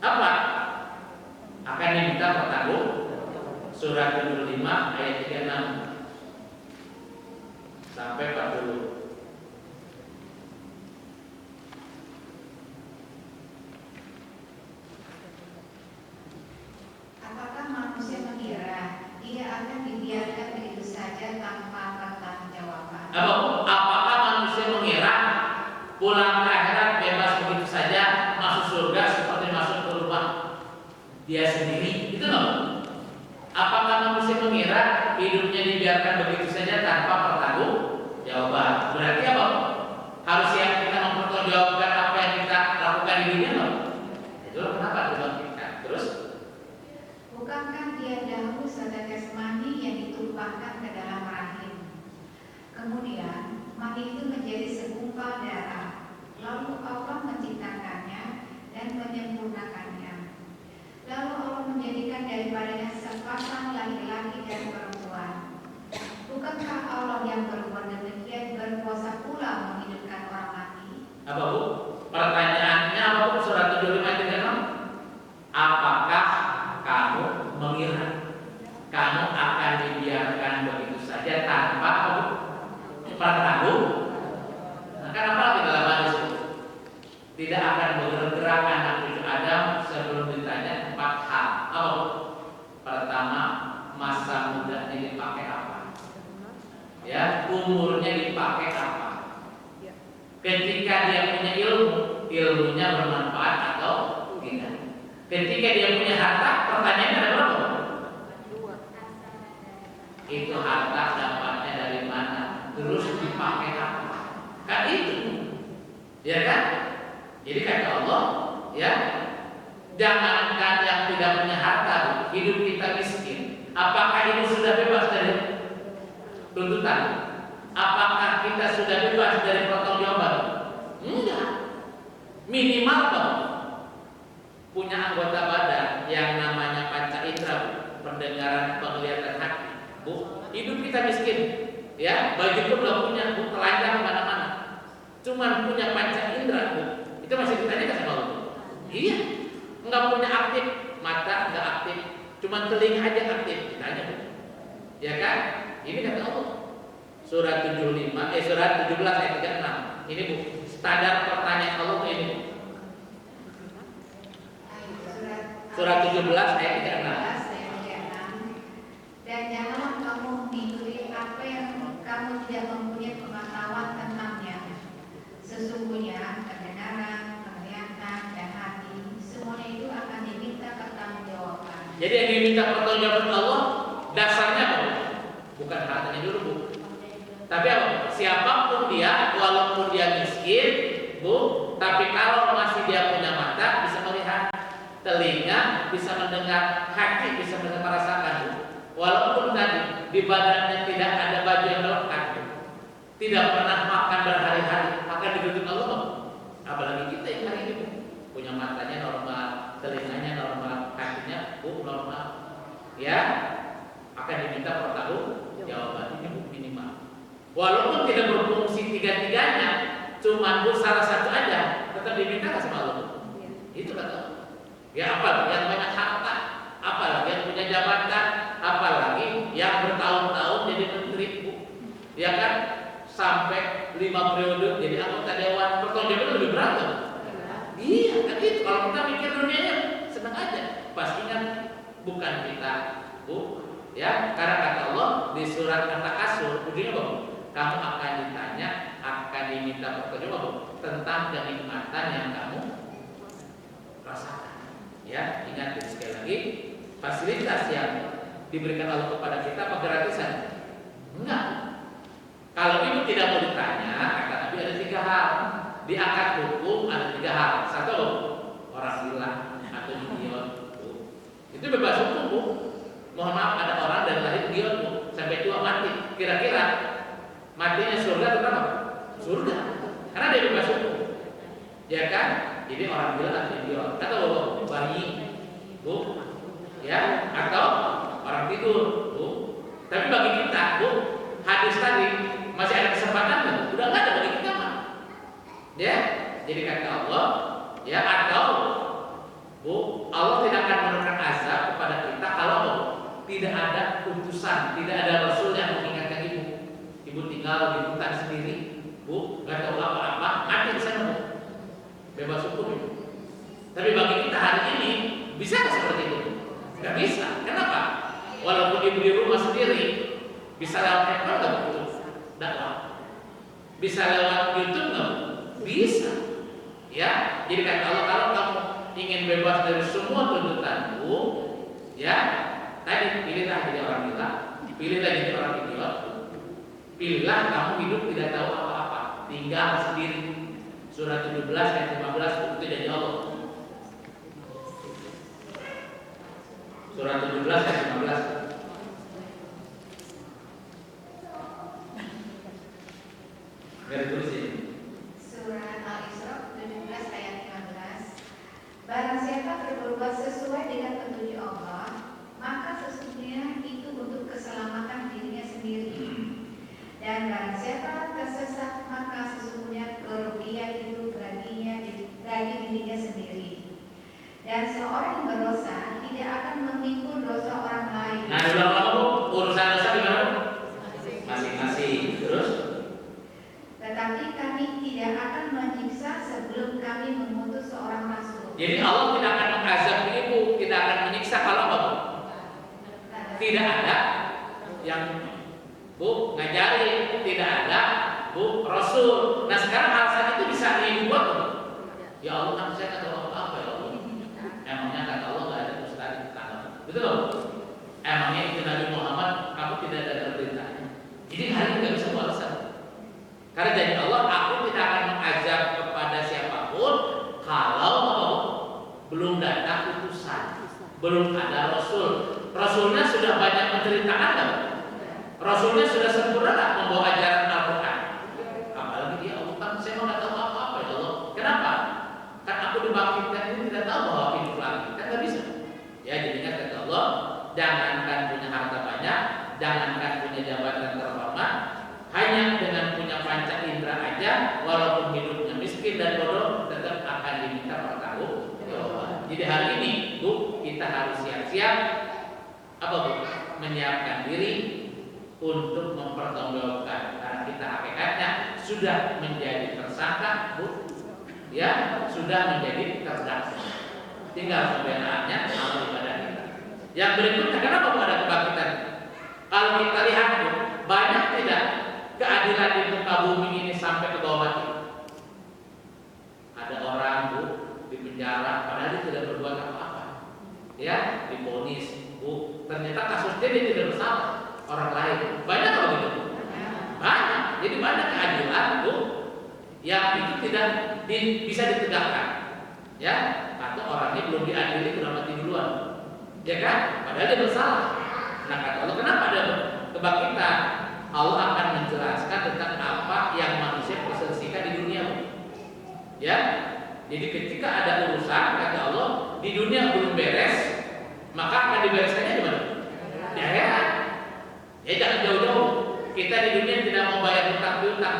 Apa? Akan diminta pertanggung. Surat 75 ayat 36 sampai 40. Apakah manusia mengira dia akan dibiarkan begitu saja tanpa pertanggungjawaban? Apakah manusia mengira pulang ke akhirat bebas begitu saja masuk surga seperti masuk ke rumah dia sendiri? Itu loh. Apakah manusia mengira hidupnya dibiarkan begitu saja tanpa pertanggungjawaban? Berarti apa? Harus siap kita mempertanggungjawabkan apa yang kita lakukan di dunia loh. Itu kenapa dibangkitkan? Terus? Bukankah dia dahulu zat jasmani yang ditumpahkan ke dalam rahim? Kemudian mani itu menjadi segumpal darah. Lalu Allah menciptakannya dan menyempurnakannya. Lalu Allah menjadikan daripadanya sepasang laki-laki dan perempuan. Bukankah Allah yang berbuat demikian berkuasa pula menghidupkan orang mati? Apa Bu? Pertanyaannya apa Bu? Surat 75 ayat 36. Apakah kamu mengira kamu akan dibiarkan begitu saja tanpa pertanggung? Nah, kan apa lagi dalam hadis itu? Tidak akan bergerak anak cucu Adam sebelum ditanya 4 hal. Apa? Pertama, masa mudanya dipakai apa? Ya, umurnya dipakai apa? Ketika dia punya ilmu, ilmunya bermanfaat atau tidak? Ketika dia punya harta, pertanyaannya ada berapa? Itu harta dapatnya dari mana? Terus dipakai apa? Kan itu, ya kan? Jadi kata Allah, ya, jangankan yang tidak punya harta, hidup kita miskin. Apakah ini sudah bebas dari tuntutan? Apakah kita sudah bebas dari pertanggungjawaban? Enggak. Minimal dong. Punya anggota badan yang namanya panca indera, pendengaran, penglihatan, hati. Bu, hidup kita miskin, ya. Baju pun belum punya, Bu, telanjang kemana-mana. Cuman punya panca indera, Bu. Itu masih ditanya sama Allah. Iya. Enggak punya aktif, mata enggak aktif, cuman telinga aja aktif. Ditanya, Bu. Ya kan? Ini kata Allah. Surat 17 ayat 36. Ini Bu, standar pertanyaan Allah ini, Bu. Surat 17 ayat 36. Dan janganlah kamu mengikuti apa yang kamu tidak mempunyai pengetahuan tentangnya. Sesungguhnya kebenaran, penglihatan, dan hati semuanya itu akan diminta pertanggungjawaban. Jadi yang diminta pertanggungjawaban Allah dasarnya apa? Bukan hartanya dulu, Bu. Tapi apa? Siapapun dia, walaupun dia miskin, Bu, tapi kalau masih dia punya mata, bisa melihat, telinga bisa mendengar, hati bisa merasakan, Bu. Walaupun tadi di badannya tidak ada baju yang melekat, Bu, tidak pernah makan berhari-hari, akan dituntut Allah. Apalagi kita yang hari ini, Bu, punya matanya normal, telinganya normal, hatinya, Bu, normal, ya, akan diminta pertanggungjawaban. Ini, Bu, minimal. Walaupun tidak berfungsi tiga-tiganya, cuma Bu salah satu aja, tetap diminta nggak sama Allah? Itu kata Allah. Ya apalagi yang banyak harta, apalagi yang punya jabatan, apalagi yang bertahun-tahun jadi menteri, Bu. Ya kan? Sampai 5 periode jadi anggota dewan, pertanggungjawaban lebih berat kan? Iya, kan itu. Kalau kita mikir dunianya senang aja. Pasti kan bukan kita, Bu. Ya, karena kata Allah di surat An-Nakasur, ujungnya apa? Kamu akan ditanya, akan diminta pertanggungjawaban tentang kenikmatan yang kamu rasakan. Ya, ingat sekali lagi, fasilitas yang diberikan Allah kepada kita apa gratisan? Enggak. Kalau itu tidak mau ditanya, kata Nabi ada 3 hal. Di akad hukum ada 3 hal. 1, orang gila atau idiot. Itu Itu bebas hukum, Bu. Mohon maaf, ada orang dari lahir dia Bu sampai tua mati. Kira-kira matinya surga atau apa? Surga. Karena dia bebas hukum. Ya kan? Jadi orang bilang idiot. Atau bayi, Bu. Ya, atau orang tidur, Bu. Tapi bagi kita, Bu, hadis tadi masih ada kesempatan kan? Udah nggak ada bagi kita mah. Ya, jadi kata Allah, ya atau Bu, Allah tidak akan menurunkan azab kepada kita kalau tidak ada utusan, tidak ada rasul yang mengingatkan ibu. Ibu tinggal di hutan sendiri, Bu, nggak tahu apa-apa, mati di sana, Bu. Bebas hukum itu. Tapi bagi kita hari ini bisa nggak seperti itu? Nggak bisa. Kenapa? Walaupun ibu di rumah sendiri bisa lewat handphone nggak Bu? Dakwah. Bisa lewat YouTube nggak Bu? Bisa. Ya, jadi kata Allah kalau kamu ingin bebas dari semua tuntutan Bu, ya tadi pilihlah jadi orang gila, pilihlah jadi orang idiot, pilihlah kamu hidup tidak tahu apa-apa, tinggal sendiri. Surat 17 ayat 15 itu dari Allah. Surat 17 ayat 15. Biar tulis ini. Surat Al-Isra 17 ayat 15. Barang siapa berbuat sesuai dengan petunjuk Allah, maka sesungguhnya itu untuk keselamatan dirinya sendiri. Dan barang siapa tersesat, maka sesungguhnya kerugian itu bagi dirinya sendiri. Dan seorang yang berdosa tidak akan memikul dosa orang lain. Nah, sudah kamu urusan dosa di mana? Masing-masing. Terus? Tetapi kami tidak akan menyiksa sebelum kami mengutus seorang rasul. Jadi Allah tidak akan mengazab ibu, tidak akan menyiksa kalau apa? Tidak ada yang Bu ngajari, tidak ada Bu Rasul. Nah sekarang alasan itu bisa ibu buat tuh. Ya Allah kan saya kata Allah apa ya Allah? Emangnya kata Allah nggak ada ustaz di tangan, betul? Emangnya itu Nabi Muhammad kamu tidak ada perintahnya. Jadi hari ini nggak bisa buat alasan. Karena janji Allah, aku tidak akan mengazab kepada siapapun kalau belum datang utusan, belum ada Rasul. Rasulnya sudah banyak menceritakan kan? Rasulnya sudah sempurna tak membawa ajaran Al-Quran? Apalagi dia Allah kan saya nggak tahu apa-apa ya Allah. Kenapa? Kan aku dibangkitkan ini tidak tahu bahwa hidup lagi, kan nggak bisa. Ya jadinya kata Allah, jangankan punya harta banyak, jangankan punya jabatan terhormat, hanya dengan punya panca indera aja, walaupun hidupnya miskin dan bodoh, tetap akan diminta pertanggung-jawaban. Jadi hari ini, Bu, kita harus siap-siap apa Bu? Menyiapkan diri untuk mempertanggungjawabkan karena kita hakikatnya sudah menjadi tersangka, Bu. Ya, sudah menjadi terdakwa. Tinggal pembelaannya amal ibadah kita. Yang berikutnya, kenapa ada kebangkitan? Kalau kita lihat, Bu, banyak tidak keadilan di muka bumi ini sampai ke bawah mati. Ada orang Bu di penjara padahal dia tidak berbuat apa-apa. Ya, divonis Bu, ternyata kasusnya dia tidak bersalah, orang lain. Banyak kalau gitu Bu. Banyak. Jadi banyak keadilan Bu yang itu tidak bisa ditegakkan. Ya, atau orangnya belum diadili sudah mati duluan. Ya kan? Padahal dia bersalah. Nah, kata Allah, kenapa ada kebangkitan? Allah akan menjelaskan tentang apa yang manusia perselisihkan di dunia. Ya, jadi ketika ada urusan kata Allah di dunia belum beres, maka akan dibereskannya di mana? Di akhirat. Ya jangan jauh-jauh. Kita di dunia tidak mau bayar hutang piutang,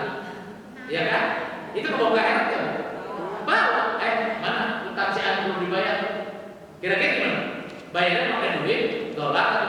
ya kan? Itu mau ke akhirat ya? Bawa, mana hutang si belum dibayar? Kira-kira gimana? Bayarnya pakai duit, dolar atau